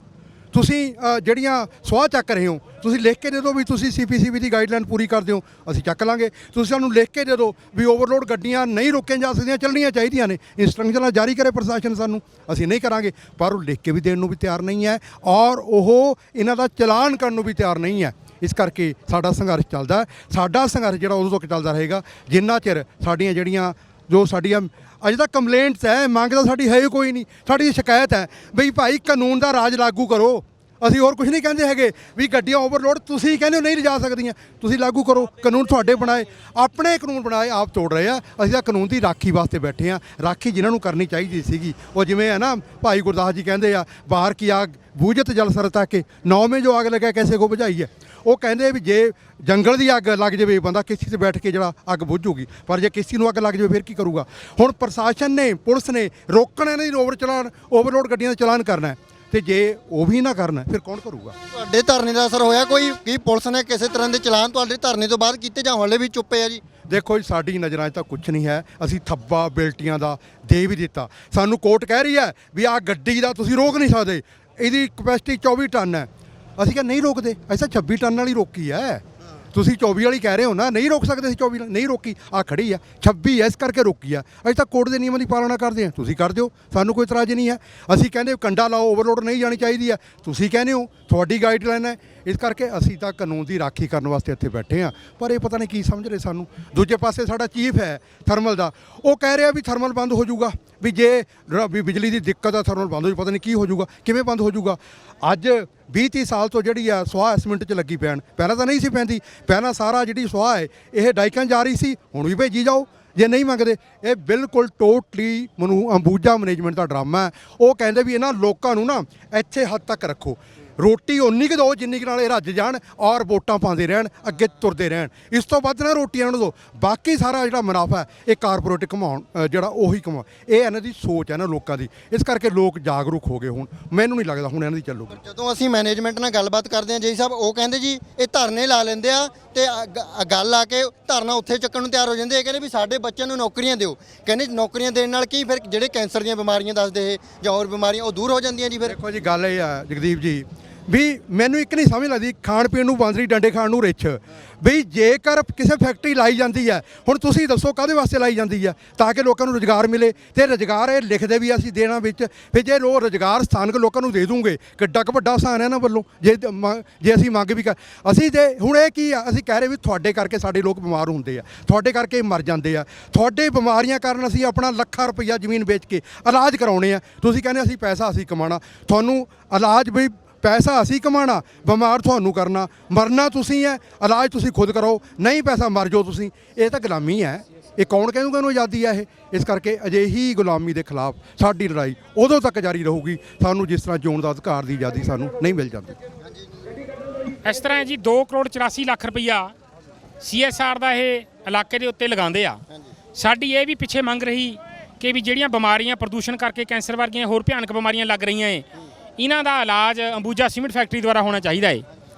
ਤੁਸੀਂ ਜਿਹੜੀਆਂ ਸਵਾਹ ਚੱਕ ਰਹੇ ਹੋ, ਤੁਸੀਂ ਲਿਖ ਕੇ ਦੇ ਦਿਓ ਵੀ ਤੁਸੀਂ CPCB ਦੀ ਗਾਈਡਲਾਈਨ ਪੂਰੀ ਕਰਦੇ ਹੋ, ਅਸੀਂ ਚੱਕ ਲਾਂਗੇ। ਤੁਸੀਂ ਸਾਨੂੰ ਲਿਖ ਕੇ ਦੇ ਦਿਓ ਵੀ ਓਵਰਲੋਡ ਗੱਡੀਆਂ ਨਹੀਂ ਰੋਕੀਆਂ ਜਾ ਸਕਦੀਆਂ, ਚੱਲਣੀਆਂ ਚਾਹੀਦੀਆਂ ਨੇ, ਇੰਸਟਰਕਸ਼ਨਾਂ ਜਾਰੀ ਕਰੇ ਪ੍ਰਸ਼ਾਸਨ ਸਾਨੂੰ, ਅਸੀਂ ਨਹੀਂ ਕਰਾਂਗੇ। ਪਰ ਉਹ ਲਿਖ ਕੇ ਵੀ ਦੇਣ ਨੂੰ ਵੀ ਤਿਆਰ ਨਹੀਂ ਹੈ ਔਰ ਉਹ ਇਹਨਾਂ ਦਾ ਚਲਾਨ ਕਰਨ ਨੂੰ ਵੀ ਤਿਆਰ ਨਹੀਂ ਹੈ। ਇਸ ਕਰਕੇ ਸਾਡਾ ਸੰਘਰਸ਼ ਚੱਲਦਾ। ਸਾਡਾ ਸੰਘਰਸ਼ ਜਿਹੜਾ ਉਦੋਂ ਤੱਕ ਚੱਲਦਾ ਰਹੇਗਾ ਜਿੰਨਾ ਚਿਰ ਸਾਡੀਆਂ ਜਿਹੜੀਆਂ ਜੋ ਸਾਡੀਆਂ ਅਜੇ ਤੱਕ ਕੰਪਲੇਂਟਸ ਹੈ, ਮੰਗ ਤਾਂ ਸਾਡੀ ਹੈ ਕੋਈ ਨਹੀਂ। ਸਾਡੀ ਸ਼ਿਕਾਇਤ ਹੈ ਬਈ ਭਾਈ ਕਾਨੂੰਨ ਦਾ ਰਾਜ ਲਾਗੂ ਕਰੋ। ਅਸੀਂ ਹੋਰ ਕੁਝ ਨਹੀਂ ਕਹਿੰਦੇ ਹੈਗੇ ਵੀ ਗੱਡੀਆਂ ਓਵਰਲੋਡ ਤੁਸੀਂ ਕਹਿੰਦੇ ਹੋ ਨਹੀਂ ਲਿਜਾ ਸਕਦੀਆਂ, ਤੁਸੀਂ ਲਾਗੂ ਕਰੋ ਕਾਨੂੰਨ ਤੁਹਾਡੇ ਬਣਾਏ, ਆਪਣੇ ਕਾਨੂੰਨ ਬਣਾਏ ਆਪ ਤੋੜ ਰਹੇ ਆ। ਅਸੀਂ ਤਾਂ ਕਾਨੂੰਨ ਦੀ ਰਾਖੀ ਵਾਸਤੇ ਬੈਠੇ ਆ, ਰਾਖੀ ਜਿਨ੍ਹਾਂ ਨੂੰ ਕਰਨੀ ਚਾਹੀਦੀ ਸੀਗੀ। ਉਹ ਜਿਵੇਂ ਹੈ ਨਾ ਭਾਈ ਗੁਰਦਾਸ ਜੀ ਕਹਿੰਦੇ ਆ, ਬਾਹਰ ਕੀ ਆਗ ਬੂਝਤ ਜਲ ਸਰਤਾ ਕੇ 9 में जो आग लगा कैसे को बुझाई है। ਉਹ ਕਹਿੰਦੇ ਵੀ ਜੇ ਜੰਗਲ ਦੀ ਅੱਗ ਲੱਗ ਜਾਵੇ ਬੰਦਾ ਕਿਸ਼ਤੀ 'ਤੇ ਬੈਠ ਕੇ ਜਿਹੜਾ ਅੱਗ ਬੁੱਝੂਗੀ, ਪਰ ਜੇ ਕਿਸ਼ਤੀ ਨੂੰ ਅੱਗ ਲੱਗ ਜਾਵੇ ਫਿਰ ਕੀ ਕਰੂਗਾ। ਹੁਣ ਪ੍ਰਸ਼ਾਸਨ ਨੇ ਪੁਲਿਸ ਨੇ ਰੋਕਣਾ ਨਹੀਂ, ਓਵਰਲੋਡ ਗੱਡੀਆਂ ਦਾ ਚਲਾਨ ਕਰਨਾ, ਤੇ ਜੇ ਉਹ ਵੀ ਨਾ ਕਰਨਾ ਫਿਰ ਕੌਣ ਕਰੂਗਾ। ਤੁਹਾਡੇ ਧਰਨੇ ਦਾ ਅਸਰ ਹੋਇਆ ਕੋਈ? ਕੀ ਪੁਲਿਸ ਨੇ ਕਿਸੇ ਤਰ੍ਹਾਂ ਦੇ ਚਲਾਨ ਤੁਹਾਡੇ ਧਰਨੇ ਤੋਂ ਬਾਅਦ ਕੀਤੇ ਜਾਂ ਹਲੇ ਵੀ ਚੁੱਪੇ ਆ ਜੀ? ਦੇਖੋ ਜੀ, ਸਾਡੀ ਨਜ਼ਰਾਂ 'ਚ ਤਾਂ ਕੁਝ ਨਹੀਂ ਹੈ। ਅਸੀਂ ਥੱਬਾ ਬਿਲਟੀਆਂ ਦਾ ਦੇ ਵੀ ਦਿੱਤਾ। ਸਾਨੂੰ ਕੋਰਟ ਕਹਿ ਰਹੀ ਹੈ ਵੀ ਆਹ ਗੱਡੀ ਦਾ ਤੁਸੀਂ ਰੋਕ ਨਹੀਂ ਸਕਦੇ, ਇਹਦੀ ਕਪੈਸਿਟੀ 24 ਟਨ ਹੈ। ਅਸੀਂ ਕਿਹਾ ਨਹੀਂ ਰੋਕਦੇ, ਅਸੀਂ ਤਾਂ 26 ਟਨ ਵਾਲੀ ਰੋਕੀ ਹੈ। ਤੁਸੀਂ 24 ਵਾਲੀ ਕਹਿ ਰਹੇ ਹੋ ਨਾ, ਨਹੀਂ ਰੋਕ ਸਕਦੇ ਅਸੀਂ 24 ਨਹੀਂ ਰੋਕੀ, ਆ ਖੜੀ ਆ 26 ਹੈ ਇਸ ਕਰਕੇ ਰੋਕੀ ਆ। ਅਸੀਂ ਤਾਂ ਕੋਰਟ ਦੇ ਨਿਯਮਾਂ ਦੀ ਪਾਲਣਾ ਕਰਦੇ ਹਾਂ, ਤੁਸੀਂ ਕਰ ਦਿਓ, ਸਾਨੂੰ ਕੋਈ ਇਤਰਾਜ਼ ਨਹੀਂ ਹੈ। ਅਸੀਂ ਕਹਿੰਦੇ ਕੰਡਾ ਲਾਓ, ਓਵਰਲੋਡ ਨਹੀਂ ਜਾਣੀ ਚਾਹੀਦੀ ਹੈ, ਤੁਸੀਂ ਕਹਿੰਦੇ ਹੋ ਤੁਹਾਡੀ ਗਾਈਡਲਾਈਨ ਹੈ। ਇਸ ਕਰਕੇ ਅਸੀਂ ਤਾਂ ਕਾਨੂੰਨ ਦੀ ਰਾਖੀ ਕਰਨ ਵਾਸਤੇ ਇੱਥੇ ਬੈਠੇ ਹਾਂ, ਪਰ ਇਹ ਪਤਾ ਨਹੀਂ ਕੀ ਸਮਝ ਰਹੇ ਸਾਨੂੰ। ਦੂਜੇ ਪਾਸੇ ਸਾਡਾ ਚੀਫ ਹੈ ਥਰਮਲ ਦਾ, ਉਹ ਕਹਿ ਰਿਹਾ ਵੀ ਥਰਮਲ ਬੰਦ ਹੋ ਜਾਊਗਾ, ਵੀ ਜੇ ਵੀ ਬਿਜਲੀ ਦੀ ਦਿੱਕਤ ਆ ਥਰਮਲ ਬੰਦ ਹੋ ਜਾਊ, ਪਤਾ ਨਹੀਂ ਕੀ ਹੋ ਜਾਊਗਾ, ਕਿਵੇਂ ਬੰਦ ਹੋ ਜਾਊਗਾ। ਅੱਜ 20-30 ਸਾਲ ਤੋਂ ਜਿਹੜੀ ਆ ਸੁਆਹ ਸੀਮਿੰਟ 'ਚ ਲੱਗੀ ਪੈਣ, ਪਹਿਲਾਂ ਤਾਂ ਨਹੀਂ ਸੀ ਪੈਂਦੀ, ਪਹਿਲਾਂ ਸਾਰਾ ਜਿਹੜੀ ਸੁਆਹ ਹੈ ਇਹ ਡਾਈਕਾਂ ਜਾ ਰਹੀ ਸੀ, ਹੁਣ ਵੀ ਭੇਜੀ ਜਾਓ ਜੇ ਨਹੀਂ ਮੰਗਦੇ। ਇਹ ਬਿਲਕੁਲ ਟੋਟਲੀ ਅੰਬੂਜਾ ਮੈਨੇਜਮੈਂਟ ਦਾ ਡਰਾਮਾ ਹੈ। ਉਹ ਕਹਿੰਦੇ ਵੀ ਇਹਨਾਂ ਲੋਕਾਂ ਨੂੰ ਨਾ ਇੱਥੇ ਹੱਦ ਤੱਕ ਰੱਖੋ, ਰੋਟੀ ਉਨੀ ਕੁ ਦਿਓ ਜਿੰਨੀ ਕੁ ਨਾਲ ਇਹ ਰੱਜ ਜਾਣ ਔਰ ਵੋਟਾਂ ਪਾਉਂਦੇ ਰਹਿਣ, ਅੱਗੇ ਤੁਰਦੇ ਰਹਿਣ। ਇਸ ਤੋਂ ਵੱਧ ਨਾ ਰੋਟੀਆਂ ਨੂੰ ਦਿਓ, ਬਾਕੀ ਸਾਰਾ ਜਿਹੜਾ ਮੁਨਾਫਾ ਹੈ ਇਹ ਕਾਰਪੋਰੇਟ ਕਮਾਉਣ, ਜਿਹੜਾ ਉਹੀ ਕਮਾ। ਇਹ ਇਹਨਾਂ ਦੀ ਸੋਚ ਹੈ ਨਾ ਲੋਕਾਂ ਦੀ, ਇਸ ਕਰਕੇ ਲੋਕ ਜਾਗਰੂਕ ਹੋ ਗਏ। ਹੁਣ ਮੈਨੂੰ ਨਹੀਂ ਲੱਗਦਾ ਹੁਣ ਇਹਨਾਂ ਦੀ ਚੱਲੂਗੀ। ਜਦੋਂ ਅਸੀਂ ਮੈਨੇਜਮੈਂਟ ਨਾਲ ਗੱਲਬਾਤ ਕਰਦੇ ਹਾਂ ਜੀ ਸਾਹਿਬ, ਉਹ ਕਹਿੰਦੇ ਜੀ ਇਹ ਧਰਨੇ ਲਾ ਲੈਂਦੇ ਆ ਤੇ ਗੱਲ ਆ ਕੇ ਧਰਨਾ ਉੱਥੇ ਚੱਕਣ ਨੂੰ ਤਿਆਰ ਹੋ ਜਾਂਦੇ। ਇਹ ਕਹਿੰਦੇ ਵੀ ਸਾਡੇ ਬੱਚਿਆਂ ਨੂੰ ਨੌਕਰੀਆਂ ਦਿਓ। ਕਹਿੰਦੇ ਨੌਕਰੀਆਂ ਦੇਣ ਨਾਲ ਕੀ ਫਿਰ ਜਿਹੜੇ ਕੈਂਸਰ ਦੀਆਂ ਬਿਮਾਰੀਆਂ ਦੱਸਦੇ ਇਹ ਜਾਂ ਹੋਰ ਬਿਮਾਰੀਆਂ ਉਹ ਦੂਰ ਹੋ ਜਾਂਦੀਆਂ ਜੀ। ਫਿਰ ਦੇਖੋ ਜੀ, ਗੱਲ ਇਹ ਆ ਜਗਦੀਪ ਜੀ, ਵੀ ਮੈਨੂੰ ਇੱਕ ਨਹੀਂ ਸਮਝ ਲੱਗਦੀ, ਖਾਣ ਪੀਣ ਨੂੰ ਬਾਂਦਰੀ ਡੰਡੇ ਖਾਣ ਨੂੰ ਰਿੱਛ। ਵੀ ਜੇਕਰ ਕਿਸੇ ਫੈਕਟਰੀ ਲਾਈ ਜਾਂਦੀ ਹੈ, ਹੁਣ ਤੁਸੀਂ ਦੱਸੋ ਕਾਹਦੇ ਵਾਸਤੇ ਲਾਈ ਜਾਂਦੀ ਹੈ? ਤਾਂ ਕਿ ਲੋਕਾਂ ਨੂੰ ਰੁਜ਼ਗਾਰ ਮਿਲੇ, ਤੇ ਰੁਜ਼ਗਾਰ ਇਹ ਲਿਖਦੇ ਵੀ ਅਸੀਂ ਦੇਣਾ ਵਿੱਚ। ਫਿਰ ਜੇ ਰੁਜ਼ਗਾਰ ਸਥਾਨਕ ਲੋਕਾਂ ਨੂੰ ਦੇ ਦੂੰਗੇ, ਕਿੱਡਾ ਕੁ ਵੱਡਾ ਆਸਾਨ ਹੈ ਇਹਨਾਂ ਵੱਲੋਂ। ਜੇ ਅਸੀਂ ਮੰਗ ਵੀ ਅਸੀਂ ਤੇ ਹੁਣ ਇਹ ਕੀ ਆ, ਅਸੀਂ ਕਹਿ ਰਹੇ ਵੀ ਤੁਹਾਡੇ ਕਰਕੇ ਸਾਡੇ ਲੋਕ ਬਿਮਾਰ ਹੁੰਦੇ ਆ, ਤੁਹਾਡੇ ਕਰਕੇ ਮਰ ਜਾਂਦੇ ਆ, ਤੁਹਾਡੇ ਬਿਮਾਰੀਆਂ ਕਾਰਨ ਅਸੀਂ ਆਪਣਾ ਲੱਖਾਂ ਰੁਪਈਆ ਜ਼ਮੀਨ ਵੇਚ ਕੇ ਇਲਾਜ ਕਰਾਉਣੇ ਆ। ਤੁਸੀਂ ਕਹਿੰਦੇ ਅਸੀਂ ਪੈਸਾ ਅਸੀਂ ਕਮਾਉਣਾ, ਤੁਹਾਨੂੰ ਇਲਾਜ ਵੀ ਪੈਸਾ ਅਸੀਂ ਕਮਾਉਣਾ, ਬਿਮਾਰ ਤੁਹਾਨੂੰ ਕਰਨਾ, ਮਰਨਾ ਤੁਸੀਂ ਹੈ, ਇਲਾਜ ਤੁਸੀਂ ਖੁਦ ਕਰੋ, ਨਹੀਂ ਪੈਸਾ ਮਰ ਜਾਓ ਤੁਸੀਂ। ਇਹ ਤਾਂ ਗੁਲਾਮੀ ਹੈ, ਇਹ ਕੌਣ ਕਹਿੰਦਾ ਇਹਨੂੰ ਆਜ਼ਾਦੀ ਹੈ ਇਹ? ਇਸ ਕਰਕੇ ਅਜਿਹੀ ਗੁਲਾਮੀ ਦੇ ਖਿਲਾਫ ਸਾਡੀ ਲੜਾਈ ਉਦੋਂ ਤੱਕ ਜਾਰੀ ਰਹੂਗੀ ਸਾਨੂੰ ਜਿਸ ਤਰ੍ਹਾਂ ਜਿਉਣ ਦਾ ਅਧਿਕਾਰ ਦੀ ਆਜ਼ਾਦੀ ਸਾਨੂੰ ਨਹੀਂ ਮਿਲ ਜਾਂਦੀ। ਇਸ ਤਰ੍ਹਾਂ ਹੈ ਜੀ, 2 ਕਰੋੜ 84 ਲੱਖ ਰੁਪਈਆ CSR ਦਾ ਇਹ ਇਲਾਕੇ ਦੇ ਉੱਤੇ ਲਗਾਉਂਦੇ ਆ। ਸਾਡੀ ਇਹ ਵੀ ਪਿੱਛੇ ਮੰਗ ਰਹੀ ਕਿ ਵੀ ਜਿਹੜੀਆਂ ਬਿਮਾਰੀਆਂ ਪ੍ਰਦੂਸ਼ਣ ਕਰਕੇ ਕੈਂਸਰ ਵਰਗੀਆਂ ਹੋਰ ਭਿਆਨਕ ਬਿਮਾਰੀਆਂ ਲੱਗ ਰਹੀਆਂ ਏ, ਇਹਨਾਂ ਦਾ ਇਲਾਜ ਅੰਬੂਜਾ ਸੀਮਿੰਟ ਫੈਕਟਰੀ ਦੁਆਰਾ ਹੋਣਾ ਚਾਹੀਦਾ ਏ।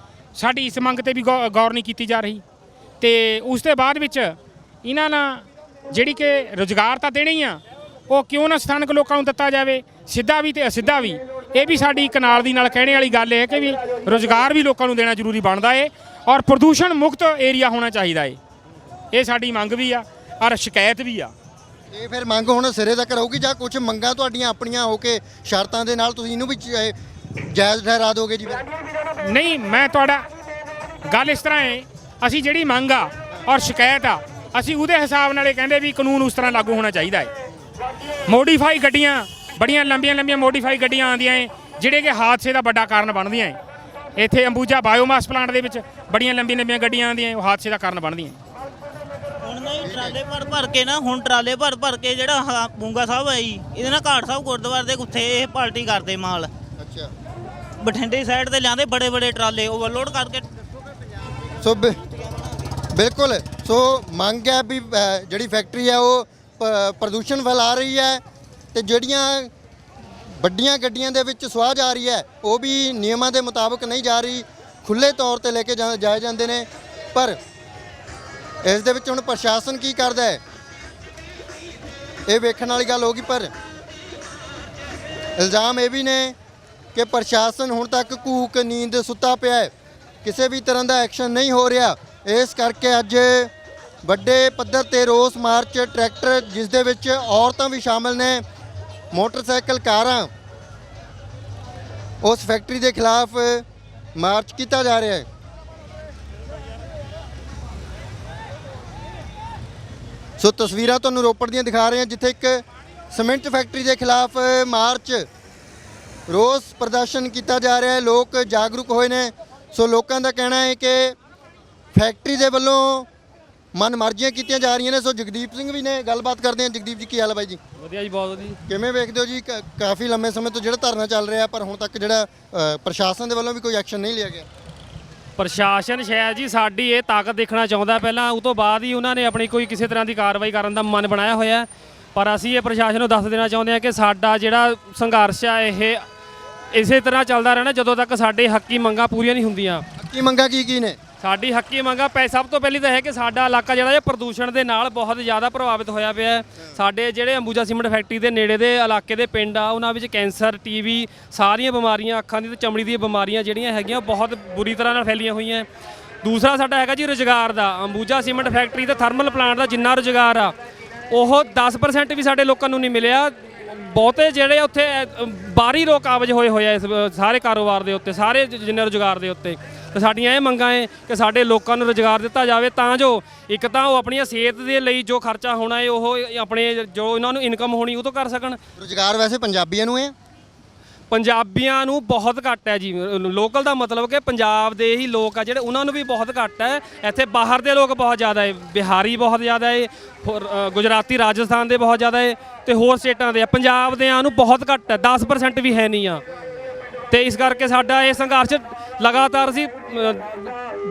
ਸਾਡੀ ਇਸ ਮੰਗ ਤੇ ਵੀ ਗੌਰ ਨਹੀਂ ਕੀਤੀ ਜਾ ਰਹੀ। ਤੇ ਉਸ ਦੇ ਬਾਅਦ ਵਿੱਚ ਇਹਨਾਂ ਨਾਲ ਜਿਹੜੀ ਕਿ ਰੁਜ਼ਗਾਰ ਤਾਂ ਦੇਣੇ ਹੀ ਆ, ਉਹ ਕਿਉਂ ਨਾ ਸਥਾਨਕ ਲੋਕਾਂ ਨੂੰ ਦਿੱਤਾ ਜਾਵੇ, ਸਿੱਧਾ ਵੀ ਤੇ ਅਸਿੱਧਾ ਵੀ। ਇਹ ਵੀ ਸਾਡੀ ਇੱਕ ਨਾਲ ਦੀ ਨਾਲ ਕਹਿਣੇ ਵਾਲੀ ਗੱਲ ਹੈ ਕਿ ਵੀ ਰੁਜ਼ਗਾਰ ਵੀ ਲੋਕਾਂ ਨੂੰ ਦੇਣਾ ਜ਼ਰੂਰੀ ਬਣਦਾ ਏ ਔਰ ਪ੍ਰਦੂਸ਼ਣ ਮੁਕਤ ਏਰੀਆ ਹੋਣਾ ਚਾਹੀਦਾ ਏ। ਇਹ ਸਾਡੀ ਮੰਗ ਵੀ ਆ ਔਰ ਸ਼ਿਕਾਇਤ ਵੀ ਆ। ਇਹ ਫਿਰ ਮੰਗ ਹੁਣ ਸਿਰੇ ਤੱਕ ਰਹੂਗੀ ਜਾਂ ਕੁਝ ਮੰਗਾਂ ਤੁਹਾਡੀਆਂ ਆਪਣੀਆਂ ਹੋ ਕੇ ਸ਼ਰਤਾਂ ਦੇ ਨਾਲ ਤੁਸੀਂ ਇਹਨੂੰ ਵੀ ਜਾਇਜ਼ ਠਹਿਰਾ ਦੋਗੇ ਜੀ? ਨਹੀਂ, ਮੈਂ ਤੁਹਾਡਾ ਗੱਲ ਇਸ ਤਰ੍ਹਾਂ ਹੈ, ਅਸੀਂ ਜਿਹੜੀ ਮੰਗ ਆ ਔਰ ਸ਼ਿਕਾਇਤ ਆ, ਅਸੀਂ ਉਹਦੇ ਹਿਸਾਬ ਨਾਲ ਇਹ ਕਹਿੰਦੇ ਵੀ ਕਾਨੂੰਨ ਉਸ ਤਰ੍ਹਾਂ ਲਾਗੂ ਹੋਣਾ ਚਾਹੀਦਾ ਹੈ। ਮੋਡੀਫਾਈ ਗੱਡੀਆਂ, ਬੜੀਆਂ ਲੰਬੀਆਂ ਮੋਡੀਫਾਈ ਗੱਡੀਆਂ ਆਉਂਦੀਆਂ ਏ ਜਿਹੜੇ ਕਿ ਹਾਦਸੇ ਦਾ ਵੱਡਾ ਕਾਰਨ ਬਣਦੀਆਂ ਏ। ਇੱਥੇ ਅੰਬੂਜਾ ਬਾਇਓਮਾਸ ਪਲਾਂਟ ਦੇ ਵਿੱਚ ਬੜੀਆਂ ਲੰਬੀਆਂ ਗੱਡੀਆਂ ਆਉਂਦੀਆਂ, ਉਹ ਹਾਦਸੇ ਦਾ ਕਾਰਨ ਬਣਦੀਆਂ। ਹੁਣ ਨਾ ਟਰਾਲੇ ਭਰ ਕੇ ਨਾ, ਹੁਣ ਟਰਾਲੇ ਭਰ ਕੇ ਜਿਹੜਾ ਬੂੰਗਾ ਸਾਹਿਬ ਹੈ ਜੀ, ਇਹਦੇ ਨਾਲ ਘਾਟ ਸਾਹਿਬ ਗੁਰਦੁਆਰੇ ਦੇ ਉੱਥੇ ਇਹ ਪਾਲਟੀ ਕਰਦੇ ਮਾਲ। ਅੱਛਾ, ਬਠਿੰਡੇ ਸਾਈਡ ਤੇ ਲਿਆਂਦੇ ਬੜੇ ਟਰਾਲੇ ਓਵਰਲੋਡ ਕਰਕੇ। ਸੋ ਬਿਲਕੁਲ, ਸੋ ਮੰਗ ਹੈ ਵੀ ਜਿਹੜੀ ਫੈਕਟਰੀ ਹੈ ਉਹ ਪ੍ਰਦੂਸ਼ਣ ਫੈਲਾ ਰਹੀ ਹੈ ਤੇ ਜਿਹੜੀਆਂ ਵੱਡੀਆਂ ਗੱਡੀਆਂ ਦੇ ਵਿੱਚ ਸੁਆਹ ਜਾ ਰਹੀ ਹੈ ਉਹ ਵੀ ਨਿਯਮਾਂ ਦੇ ਮੁਤਾਬਕ ਨਹੀਂ ਜਾ ਰਹੀ, ਖੁੱਲ੍ਹੇ ਤੌਰ ਤੇ ਲੈ ਕੇ ਜਾਏ ਜਾਂਦੇ ਨੇ। ਪਰ ਇਸ ਦੇ ਵਿੱਚ ਹੁਣ ਪ੍ਰਸ਼ਾਸਨ ਕੀ ਕਰਦਾ ਹੈ ਇਹ ਵੇਖਣ ਵਾਲੀ ਗੱਲ ਹੋਗੀ। ਪਰ ਇਲਜ਼ਾਮ ਇਹ ਵੀ ਨੇ ਕਿ ਪ੍ਰਸ਼ਾਸਨ ਹੁਣ ਤੱਕ ਘੂਕ ਨੀਂਦ ਸੁੱਤਾ ਪਿਆ ਹੈ, ਕਿਸੇ ਵੀ ਤਰ੍ਹਾਂ ਦਾ ਐਕਸ਼ਨ ਨਹੀਂ ਹੋ ਰਿਹਾ। ਇਸ ਕਰਕੇ ਅੱਜ ਵੱਡੇ ਪੱਧਰ ਤੇ ਰੋਸ ਮਾਰਚ, ਟਰੈਕਟਰ ਜਿਸ ਦੇ ਵਿੱਚ ਔਰਤਾਂ ਵੀ ਸ਼ਾਮਲ ਨੇ, ਮੋਟਰਸਾਈਕਲ, ਕਾਰਾਂ, ਉਸ ਫੈਕਟਰੀ ਦੇ ਖਿਲਾਫ ਮਾਰਚ ਕੀਤਾ ਜਾ ਰਿਹਾ ਹੈ। ਸੋ ਤਸਵੀਰਾਂ ਤੁਹਾਨੂੰ ਰੋਪੜ ਦੀਆਂ ਦਿਖਾ ਰਹੇ ਹਾਂ ਜਿੱਥੇ ਇੱਕ ਸੀਮੈਂਟ ਫੈਕਟਰੀ ਦੇ ਖਿਲਾਫ ਮਾਰਚ ਰੋਸ ਪ੍ਰਦਰਸ਼ਨ ਕੀਤਾ ਜਾ ਰਿਹਾ ਹੈ, ਲੋਕ ਜਾਗਰੂਕ ਹੋਏ ਨੇ। ਸੋ ਲੋਕਾਂ ਦਾ ਕਹਿਣਾ ਹੈ ਕਿ ਫੈਕਟਰੀ ਦੇ ਵੱਲੋਂ ਮਨਮਰਜ਼ੀਆਂ ਕੀਤੀਆਂ ਜਾ ਰਹੀਆਂ ਨੇ। ਸੋ ਜਗਦੀਪ ਸਿੰਘ ਵੀ ਨੇ, ਗੱਲਬਾਤ ਕਰਦੇ ਹਾਂ। ਜਗਦੀਪ ਜੀ, ਕੀ ਹਾਲ ਹੈ ਬਾਈ ਜੀ? ਵਧੀਆ ਜੀ, ਬਹੁਤ ਵਧੀਆ। ਕਿਵੇਂ ਵੇਖਦੇ ਹੋ ਜੀ ਕਾਫੀ ਲੰਮੇ ਸਮੇਂ ਤੋਂ ਜਿਹੜਾ ਧਰਨਾ ਚੱਲ ਰਿਹਾ, ਪਰ ਹੁਣ ਤੱਕ ਜਿਹੜਾ ਪ੍ਰਸ਼ਾਸਨ ਦੇ ਵੱਲੋਂ ਵੀ ਕੋਈ ਐਕਸ਼ਨ ਨਹੀਂ ਲਿਆ ਗਿਆ? ਪ੍ਰਸ਼ਾਸਨ ਸ਼ਾਇਦ ਜੀ ਸਾਡੀ ਇਹ ਤਾਕਤ ਦੇਖਣਾ ਚਾਹੁੰਦਾ ਪਹਿਲਾਂ, ਉਹ ਤੋਂ ਬਾਅਦ ਹੀ ਉਹਨਾਂ ਨੇ ਆਪਣੀ ਕੋਈ ਕਿਸੇ ਤਰ੍ਹਾਂ ਦੀ ਕਾਰਵਾਈ ਕਰਨ ਦਾ ਮਨ ਬਣਾਇਆ ਹੋਇਆ ਹੈ। ਪਰ ਅਸੀਂ ਇਹ ਪ੍ਰਸ਼ਾਸਨ ਨੂੰ ਦੱਸ ਦੇਣਾ ਚਾਹੁੰਦੇ ਹਾਂ ਕਿ ਸਾਡਾ ਜਿਹੜਾ ਸੰਘਰਸ਼ ਆ ਇਹ ਇਸੇ ਤਰ੍ਹਾਂ ਚੱਲਦਾ ਰਹਿਣਾ ਜਦੋਂ ਤੱਕ ਸਾਡੇ ਹੱਕੀ ਮੰਗਾਂ ਪੂਰੀਆਂ ਨਹੀਂ ਹੁੰਦੀਆਂ। ਹੱਕੀ ਮੰਗਾਂ ਕੀ ਨੇ? ਸਾਡੀ ਹੱਕੀ ਮੰਗਾਂ ਸਭ ਤੋਂ ਪਹਿਲੀ ਤਾਂ ਹੈ ਕਿ ਸਾਡਾ ਇਲਾਕਾ ਜਿਹੜਾ ਇਹ ਪ੍ਰਦੂਸ਼ਣ ਦੇ ਨਾਲ ਬਹੁਤ ਜ਼ਿਆਦਾ ਪ੍ਰਭਾਵਿਤ ਹੋਇਆ ਪਿਆ ਹੈ। ਸਾਡੇ ਜਿਹੜੇ ਅੰਬੂਜਾ ਸੀਮੈਂਟ ਫੈਕਟਰੀ ਦੇ ਨੇੜੇ ਦੇ ਇਲਾਕੇ ਦੇ ਪਿੰਡ ਆ, ਉਹਨਾਂ ਵਿੱਚ ਕੈਂਸਰ, ਟੀਵੀ, ਸਾਰੀਆਂ ਬਿਮਾਰੀਆਂ, ਅੱਖਾਂ ਦੀ ਤੇ ਚਮੜੀ ਦੀਆਂ ਬਿਮਾਰੀਆਂ ਜਿਹੜੀਆਂ ਹੈਗੀਆਂ ਬਹੁਤ ਬੁਰੀ ਤਰ੍ਹਾਂ ਨਾਲ ਫੈਲੀਆਂ ਹੋਈਆਂ। ਦੂਸਰਾ ਸਾਡਾ ਹੈਗਾ ਜੀ ਰੁਜ਼ਗਾਰ ਦਾ। ਅੰਬੂਜਾ ਸੀਮੈਂਟ ਫੈਕਟਰੀ ਤੇ ਥਰਮਲ ਪਲਾਂਟ ਦਾ ਜਿੰਨਾ ਰੁਜ਼ਗਾਰ ਆ ਉਹ 10% ਵੀ ਸਾਡੇ ਲੋਕਾਂ ਨੂੰ ਨਹੀਂ ਮਿਲਿਆ। ਬਹੁਤੇ ਜਿਹੜੇ ਉੱਥੇ ਬਾਹਰੀ ਲੋਕ ਕਾਬਜ ਹੋਏ ਆ ਇਸ ਸਾਰੇ ਕਾਰੋਬਾਰ ਦੇ ਉੱਤੇ, ਸਾਰੇ ਜਿੰਨੇ ਰੁਜ਼ਗਾਰ ਦੇ ਉੱਤੇ। ਤੇ ਸਾਡੀਆਂ ਇਹ ਮੰਗਾਂ ਹੈ ਕਿ ਸਾਡੇ ਲੋਕਾਂ ਨੂੰ ਰੁਜ਼ਗਾਰ ਦਿੱਤਾ ਜਾਵੇ, ਤਾਂ ਜੋ ਇੱਕ ਤਾਂ ਉਹ ਆਪਣੀਆਂ ਸਿਹਤ ਦੇ ਲਈ ਜੋ ਖਰਚਾ ਹੋਣਾ ਹੈ ਉਹ ਆਪਣੇ ਜੋ ਇਹਨਾਂ ਨੂੰ ਇਨਕਮ ਹੋਣੀ ਉਹ ਤੋਂ ਕਰ ਸਕਣ। ਰੁਜ਼ਗਾਰ ਵੈਸੇ ਪੰਜਾਬੀਆਂ ਨੂੰ ਹੈ? ਪੰਜਾਬੀਆਂ ਨੂੰ ਬਹੁਤ ਘੱਟ ਹੈ ਜੀ। ਲੋਕਲ ਦਾ ਮਤਲਬ ਕਿ ਪੰਜਾਬ ਦੇ ਹੀ ਲੋਕ ਆ ਜਿਹੜੇ, ਉਹਨਾਂ ਨੂੰ ਵੀ ਬਹੁਤ ਘੱਟ ਹੈ। ਇੱਥੇ ਬਾਹਰ ਦੇ ਲੋਕ ਬਹੁਤ ਜ਼ਿਆਦਾ ਹੈ, ਬਿਹਾਰੀ ਬਹੁਤ ਜ਼ਿਆਦਾ ਹੈ, ਗੁਜਰਾਤੀ ਰਾਜਸਥਾਨ ਦੇ ਬਹੁਤ ਜ਼ਿਆਦਾ ਹੈ, ਤੇ ਹੋਰ ਸਟੇਟਾਂ ਦੇ ਆ। ਪੰਜਾਬ ਦਿਆਂ ਨੂੰ ਬਹੁਤ ਘੱਟ ਹੈ, 10% ਵੀ ਹੈ ਨਹੀਂ ਆ। ਤੇ ਇਸ ਕਰਕੇ ਸਾਡਾ ਇਹ ਸੰਘਰਸ਼ ਲਗਾਤਾਰ ਅਸੀਂ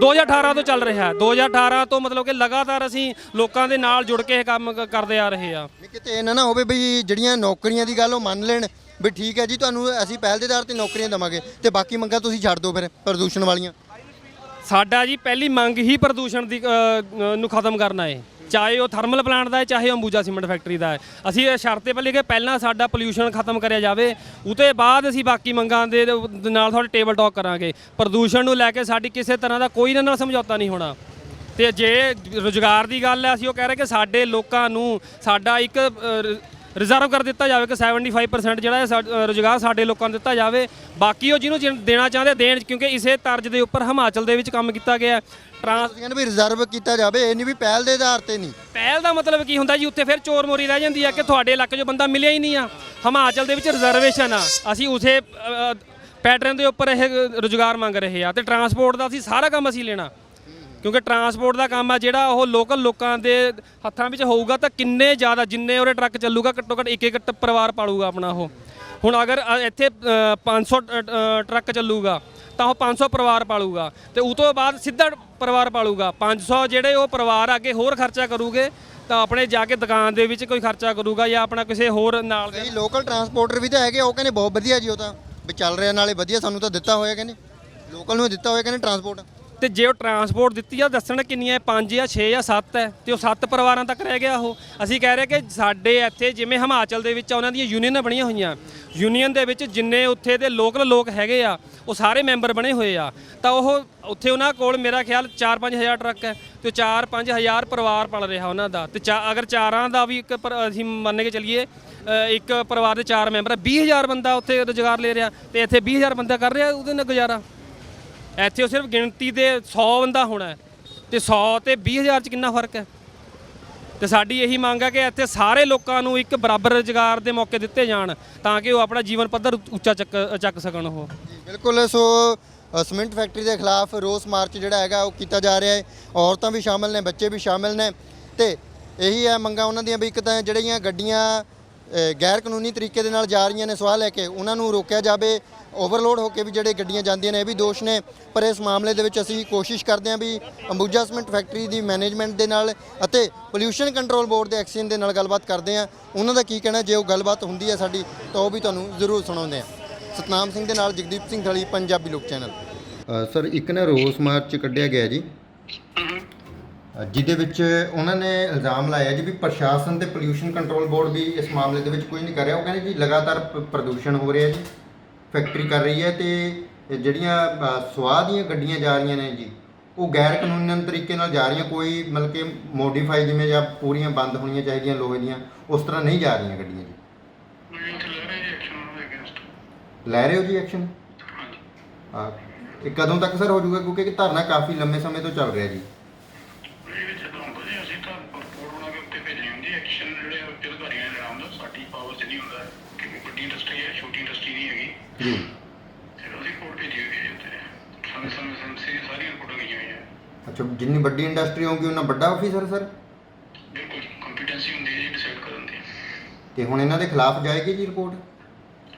2018 ਤੋਂ ਚੱਲ ਰਿਹਾ। 2018 ਤੋਂ ਮਤਲਬ ਕਿ ਲਗਾਤਾਰ ਅਸੀਂ ਲੋਕਾਂ ਦੇ ਨਾਲ ਜੁੜ ਕੇ ਇਹ ਕੰਮ ਕਰਦੇ ਆ ਰਹੇ ਆ। ਕਿਤੇ ਇਹਨਾਂ ਨਾ ਹੋਵੇ ਬਈ ਜਿਹੜੀਆਂ ਨੌਕਰੀਆਂ ਦੀ ਗੱਲ ਉਹ ਮੰਨ ਲੈਣ ਵੀ ਠੀਕ ਹੈ ਜੀ, ਤੁਹਾਨੂੰ ਅਸੀਂ ਪਹਿਲ ਦੇ ਆਧਾਰ ਤੇ ਨੌਕਰੀਆਂ ਦੇਵਾਂਗੇ ਤੇ ਬਾਕੀ ਮੰਗਾਂ ਤੁਸੀਂ ਛੱਡ ਦਿਓ ਫਿਰ ਪ੍ਰਦੂਸ਼ਣ ਵਾਲੀਆਂ। ਸਾਡਾ ਜੀ ਪਹਿਲੀ ਮੰਗ ਹੀ ਪ੍ਰਦੂਸ਼ਣ ਦੀ ਨੂੰ ਖਤਮ ਕਰਨਾ ਹੈ, ਚਾਹੇ ਉਹ ਥਰਮਲ ਪਲਾਂਟ ਦਾ ਹੈ, ਚਾਹੇ ਅੰਬੂਜਾ ਸੀਮੈਂਟ ਫੈਕਟਰੀ ਦਾ ਹੈ। ਅਸੀਂ ਇਹ ਸ਼ਰਤ 'ਤੇ ਪਹਿਲੇ ਕਿ ਪਹਿਲਾਂ ਸਾਡਾ ਪੋਲਿਊਸ਼ਨ ਖਤਮ ਕਰਿਆ ਜਾਵੇ, ਉਹਦੇ ਬਾਅਦ ਅਸੀਂ ਬਾਕੀ ਮੰਗਾਂ ਦੇ ਨਾਲ ਤੁਹਾਡੇ ਟੇਬਲ ਟਾਕ ਕਰਾਂਗੇ। ਪ੍ਰਦੂਸ਼ਣ ਨੂੰ ਲੈ ਕੇ ਸਾਡੀ ਕਿਸੇ ਤਰ੍ਹਾਂ ਦਾ ਕੋਈ ਇਹਨਾਂ ਨਾਲ ਸਮਝੌਤਾ ਨਹੀਂ ਹੋਣਾ। ਤੇ ਜੇ ਰੁਜ਼ਗਾਰ ਦੀ ਗੱਲ ਹੈ, ਅਸੀਂ ਉਹ ਕਹਿ ਰਹੇ ਕਿ ਸਾਡੇ ਲੋਕਾਂ ਨੂੰ ਸਾਡਾ ਇੱਕ ਰਿਜ਼ਰਵ ਕਰ ਦਿੱਤਾ ਜਾਵੇ ਕਿ 75% ਜਿਹੜਾ ਹੈ ਰੁਜ਼ਗਾਰ ਸਾਡੇ ਲੋਕਾਂ ਨੂੰ ਦਿੱਤਾ ਜਾਵੇ। ਬਾਕੀ ਉਹ ਜਿਹਨੂੰ ਦੇਣਾ ਚਾਹੁੰਦੇ ਦੇਣ, ਕਿਉਂਕਿ ਇਸੇ ਤਰਜ਼ ਦੇ ਉੱਪਰ ਹਿਮਾਚਲ ਦੇ ਵਿੱਚ ਕੰਮ ਕੀਤਾ ਗਿਆ। ਕਹਿੰਦੇ ਵੀ ਰਿਜ਼ਰਵ ਕੀਤਾ ਜਾਵੇ, ਇਹ ਨਹੀਂ ਵੀ ਪਹਿਲ ਦੇ ਆਧਾਰ ਤੇ ਨਹੀਂ। ਪਹਿਲ ਦਾ ਮਤਲਬ ਕੀ ਹੁੰਦਾ ਜੀ? ਉੱਥੇ ਫਿਰ ਚੋਰ ਮੋਰੀ ਰਹਿ ਜਾਂਦੀ ਆ ਕਿ ਤੁਹਾਡੇ ਇਲਾਕੇ 'ਚੋਂ ਬੰਦਾ ਮਿਲਿਆ ਹੀ ਨਹੀਂ ਆ। ਹਿਮਾਚਲ ਦੇ ਵਿੱਚ ਰਿਜ਼ਰਵੇਸ਼ਨ ਆ, ਅਸੀਂ ਉਸੇ ਪੈਟਰਨ ਦੇ ਉੱਪਰ ਇਹ ਰੁਜ਼ਗਾਰ ਮੰਗ ਰਹੇ ਆ। ਤੇ ਟਰਾਂਸਪੋਰਟ ਦਾ ਅਸੀਂ ਸਾਰਾ ਕੰਮ ਅਸੀਂ ਲੈਣਾ, ਕਿਉਂਕਿ ਟਰਾਂਸਪੋਰਟ ਦਾ ਕੰਮ ਆ ਜਿਹੜਾ ਉਹ ਲੋਕਲ ਲੋਕਾਂ ਦੇ ਹੱਥਾਂ ਵਿੱਚ ਹੋਊਗਾ ਤਾਂ ਕਿੰਨੇ ਜ਼ਿਆਦਾ, ਜਿੰਨੇ ਉਹਦੇ ਟਰੱਕ ਚੱਲੂਗਾ ਘੱਟੋ ਘੱਟ ਇੱਕ ਪਰਿਵਾਰ ਪਾਲੂਗਾ ਆਪਣਾ ਉਹ। ਹੁਣ ਅਗਰ ਇੱਥੇ 500 ਟਰੱਕ ਚੱਲੂਗਾ ਤਾਂ ਉਹ 500 ਪਰਿਵਾਰ ਪਾਲੂਗਾ, ਤੇ ਉਹ ਤੋਂ ਬਾਅਦ ਸਿੱਧਾ ਪਰਿਵਾਰ ਪਾਲੂਗਾ 500 ਜਿਹੜੇ ਉਹ ਪਰਿਵਾਰ ਅੱਗੇ ਹੋਰ ਖਰਚਾ ਕਰੂਗੇ ਤਾਂ ਆਪਣੇ ਜਾ ਕੇ ਦੁਕਾਨ ਦੇ ਵਿੱਚ ਕੋਈ ਖਰਚਾ ਕਰੂਗਾ ਜਾਂ ਆਪਣਾ ਕਿਸੇ ਹੋਰ ਨਾਲ ਦੇ। ਲੋਕਲ ਟਰਾਂਸਪੋਰਟਰ ਵੀ ਤਾਂ ਹੈਗੇ, ਉਹ ਕਹਿੰਦੇ ਬਹੁਤ ਵਧੀਆ ਜੀ, ਉਹ ਤਾਂ ਵੀ ਚੱਲ ਰਿਹਾ, ਨਾਲੇ ਵਧੀਆ ਸਾਨੂੰ ਤਾਂ ਦਿੱਤਾ ਹੋਇਆ, ਕਹਿੰਦੇ ਲੋਕਲ ਨੂੰ ਦਿੱਤਾ ਹੋਇਆ ਕਹਿੰਦੇ ਟਰਾਂਸਪੋਰਟ। ਤੇ ਜੇ ਉਹ ਟਰਾਂਸਪੋਰਟ ਦਿੱਤੀ ਆ ਦੱਸਣ ਕਿੰਨੀਆਂ 5 ਜਾਂ 6 ਜਾਂ 7 ਹੈ, ਤੇ ਉਹ 7 ਪਰਿਵਾਰਾਂ ਤੱਕ ਰਹਿ ਗਿਆ ਉਹ। ਅਸੀਂ ਕਹਿ ਰਹੇ ਕਿ ਸਾਡੇ ਇੱਥੇ ਜਿਵੇਂ ਹਿਮਾਚਲ ਦੇ ਵਿੱਚ ਉਹਨਾਂ ਦੀਆਂ ਯੂਨੀਅਨਾਂ ਬਣੀਆਂ ਹੋਈਆਂ, ਯੂਨੀਅਨ ਦੇ ਵਿੱਚ ਜਿੰਨੇ ਉੱਥੇ ਦੇ ਲੋਕਲ ਲੋਕ ਹੈਗੇ ਆ ਉਹ ਸਾਰੇ ਮੈਂਬਰ ਬਣੇ ਹੋਏ ਆ, ਤਾਂ ਉਹ ਉੱਥੇ ਉਹਨਾਂ ਕੋਲ ਮੇਰਾ ਖਿਆਲ 4-5 ਹਜ਼ਾਰ ਟਰੱਕ ਹੈ, ਤੇ 4-5 ਹਜ਼ਾਰ ਪਰਿਵਾਰ ਪਲ ਰਿਹਾ ਉਹਨਾਂ ਦਾ। ਤੇ ਅਗਰ ਚਾਰਾਂ ਦਾ ਵੀ ਇੱਕ ਅਸੀਂ ਮੰਨ ਕੇ ਚੱਲੀਏ ਇੱਕ ਪਰਿਵਾਰ ਦੇ 4 ਮੈਂਬਰ, 20,000 ਬੰਦਾ ਉੱਥੇ ਰੁਜ਼ਗਾਰ ਲੈ ਰਿਹਾ, ਤੇ ਇੱਥੇ 20,000 ਬੰਦਾ ਕਰ ਰਿਹਾ ਉਹਦੇ ਨਾਲ ਗੁਜ਼ਾਰਾ। ਇੱਥੇ ਉਹ ਸਿਰਫ ਗਿਣਤੀ ਦੇ 100 ਬੰਦਾ ਹੋਣਾ ਹੈ, ਤੇ 100 ਤੇ 20,000 'ਚ ਕਿੰਨਾ ਫਰਕ ਹੈ? ਤੇ ਸਾਡੀ ਇਹੀ ਮੰਗ ਹੈ ਕਿ ਇੱਥੇ ਸਾਰੇ ਲੋਕਾਂ ਨੂੰ ਇੱਕ ਬਰਾਬਰ ਰੁਜ਼ਗਾਰ ਦੇ ਮੌਕੇ ਦਿੱਤੇ ਜਾਣ, ਤਾਂ ਕਿ ਉਹ ਆਪਣਾ ਜੀਵਨ ਪੱਧਰ ਉੱਚਾ ਚੱਕ ਸਕਣ ਉਹ। ਬਿਲਕੁਲ। ਸੋ ਸੀਮੈਂਟ ਫੈਕਟਰੀ ਦੇ ਖਿਲਾਫ ਰੋਸ ਮਾਰਚ ਜਿਹੜਾ ਹੈਗਾ ਉਹ ਕੀਤਾ ਜਾ ਰਿਹਾ ਹੈ। ਔਰਤਾਂ ਵੀ ਸ਼ਾਮਲ ਨੇ, ਬੱਚੇ ਵੀ ਸ਼ਾਮਲ ਨੇ, ਤੇ ਇਹੀ ਹੈ ਮੰਗਾਂ ਉਹਨਾਂ ਦੀਆਂ ਵੀ ਇੱਕ ਤਾਂ ਜਿਹੜੀਆਂ ਗੱਡੀਆਂ ਗੈਰ ਕਾਨੂੰਨੀ ਤਰੀਕੇ ਦੇ ਨਾਲ ਜਾ ਰਹੀਆਂ ਨੇ ਸਵਾਹ ਲੈ ਕੇ, ਉਹਨਾਂ ਨੂੰ ਰੋਕਿਆ ਜਾਵੇ। ਓਵਰਲੋਡ ਹੋ ਕੇ ਵੀ ਜਿਹੜੇ ਗੱਡੀਆਂ ਜਾਂਦੀਆਂ ਨੇ ਇਹ ਵੀ ਦੋਸ਼ ਨੇ। ਪਰ ਇਸ ਮਾਮਲੇ ਦੇ ਵਿੱਚ ਅਸੀਂ ਕੋਸ਼ਿਸ਼ ਕਰਦੇ ਹਾਂ ਵੀ ਅੰਬੂਜਾ ਸੀਮੈਂਟ ਫੈਕਟਰੀ ਦੀ ਮੈਨੇਜਮੈਂਟ ਦੇ ਨਾਲ ਅਤੇ ਪੋਲਿਊਸ਼ਨ ਕੰਟਰੋਲ ਬੋਰਡ ਦੇ ਐਕਸੀਅਨ ਦੇ ਨਾਲ ਗੱਲਬਾਤ ਕਰਦੇ ਹਾਂ, ਉਹਨਾਂ ਦਾ ਕੀ ਕਹਿਣਾ। ਜੇ ਉਹ ਗੱਲਬਾਤ ਹੁੰਦੀ ਹੈ ਸਾਡੀ ਤਾਂ ਉਹ ਵੀ ਤੁਹਾਨੂੰ ਜ਼ਰੂਰ ਸੁਣਾਉਂਦੇ ਹਾਂ। ਸਤਨਾਮ ਸਿੰਘ ਦੇ ਨਾਲ ਜਗਦੀਪ ਸਿੰਘ ਥਲੀ, ਪੰਜਾਬੀ ਲੋਕ ਚੈਨਲ। ਸਰ, ਇੱਕ ਨਾ ਰੋਸ ਮਾਰਚ ਕੱਢਿਆ ਗਿਆ ਜੀ, ਜਿਹਦੇ ਵਿੱਚ ਉਹਨਾਂ ਨੇ ਇਲਜ਼ਾਮ ਲਾਇਆ ਜੀ ਵੀ ਪ੍ਰਸ਼ਾਸਨ ਤੇ ਪੋਲਿਊਸ਼ਨ ਕੰਟਰੋਲ ਬੋਰਡ ਵੀ ਇਸ ਮਾਮਲੇ ਦੇ ਵਿੱਚ ਕੁਝ ਨਹੀਂ ਕਰ ਰਿਹਾ। ਉਹ ਕਹਿੰਦੇ ਜੀ ਲਗਾਤਾਰ ਪ੍ਰਦੂਸ਼ਣ ਹੋ ਰਿਹਾ ਜੀ, ਫੈਕਟਰੀ ਕਰ ਰਹੀ ਹੈ, ਤੇ ਜਿਹੜੀਆਂ ਸਵਾਹ ਦੀਆਂ ਗੱਡੀਆਂ ਜਾ ਰਹੀਆਂ ਨੇ ਜੀ ਉਹ ਗੈਰ ਕਾਨੂੰਨੀ ਤਰੀਕੇ ਨਾਲ ਜਾ ਰਹੀਆਂ, ਕੋਈ ਮਤਲਬ ਕਿ ਮੋਡੀਫਾਈ ਜਿਵੇਂ ਜਾਂ ਪੂਰੀਆਂ ਬੰਦ ਹੋਣੀਆਂ ਚਾਹੀਦੀਆਂ ਲੋਹੇ ਦੀਆਂ, ਉਸ ਤਰ੍ਹਾਂ ਨਹੀਂ ਜਾ ਰਹੀਆਂ ਗੱਡੀਆਂ ਜੀ। ਲੈ ਰਹੇ ਹੋ ਜੀ ਐਕਸ਼ਨ? ਹਾਂ। ਇਹ ਕਦੋਂ ਤੱਕ ਸਰ ਹੋ ਜਾਊਗਾ, ਕਿਉਂਕਿ ਧਰਨਾ ਕਾਫੀ ਲੰਮੇ ਸਮੇਂ ਤੋਂ ਚੱਲ ਰਿਹਾ ਜੀ। ਜਦੋਂ ਹੁੰਦੇ ਅਸੀਂ ਤਾਂ ਰਿਪੋਰਟ ਬਣਾ ਕੇ ਉੱਤੇ ਭੇਜਣੀ ਹੁੰਦੀ ਐਕਸ਼ਨ ਜਿਹੜੇ ਅਧਿਕਾਰੀਆਂ ਨੇ ਲੈਣਾ ਹੁੰਦਾ, ਸਾਡੀ ਪਾਵਰ 'ਚ ਨਹੀਂ ਹੁੰਦਾ ਕਿ ਵੱਡੀ ਇੰਡਸਟਰੀ ਹੈ, ਛੋਟੀ ਇੰਡਸਟਰੀ ਨਹੀਂ ਹੈਗੀ ਜੀ। ਫਿਰ ਅਸੀਂ ਰਿਪੋਰਟ ਭੇਜੀ ਹੋਈ ਹੈ ਉੱਤੇ, ਸਮੇਂ ਸਾਰੀਆਂ ਰਿਪੋਰਟਾਂ ਗਈਆਂ ਹੋਈਆਂ। ਅੱਛਾ, ਜਿੰਨੀ ਵੱਡੀ ਇੰਡਸਟਰੀ ਹੋਊਗੀ ਉਹਨਾਂ ਵੱਡਾ ਆਫੀਸਰ ਸਰ? ਬਿਲਕੁਲ ਕੰਪੀਟੈਂਸੀ ਹੁੰਦੀ ਹੈ ਜੀ ਡਿਸਾਈਡ ਕਰਨ ਦੀ। ਤੇ ਹੁਣ ਇਹਨਾਂ ਦੇ ਖਿਲਾਫ ਜਾਏਗੀ ਜੀ ਰਿਪੋਰਟ?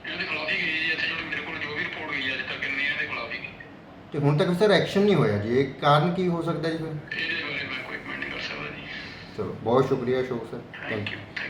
ਇਹਨਾਂ ਦੇ ਖਿਲਾਫ ਹੀ ਗਈ ਜੀ, ਇੱਥੇ ਜਿਹੜੀ ਮੇਰੇ ਕੋਲ ਜੋ ਵੀ ਰਿਪੋਰਟ ਗਈ ਅੱਜ ਤੱਕ ਇੰਨੀ ਇਹਨਾਂ ਦੇ ਖਿਲਾਫ ਹੀ ਗਈ। ਤੇ ਹੁਣ ਤੱਕ ਸਰ ਐਕਸ਼ਨ ਨਹੀਂ ਹੋਇਆ ਜੀ, ਇਹ ਕਾਰਨ ਕੀ ਹੋ ਸਕਦਾ ਜੀ ਫਿਰ? ਇਹਦੇ ਬਾਰੇ ਮੈਂ ਕੋਈ ਕਮੈਂਟ ਨਹੀਂ ਕਰ ਸਕਦਾ ਜੀ। ਚਲੋ ਬਹੁਤ ਸ਼ੁਕਰੀਆ Ashok sir, thank thank you. You.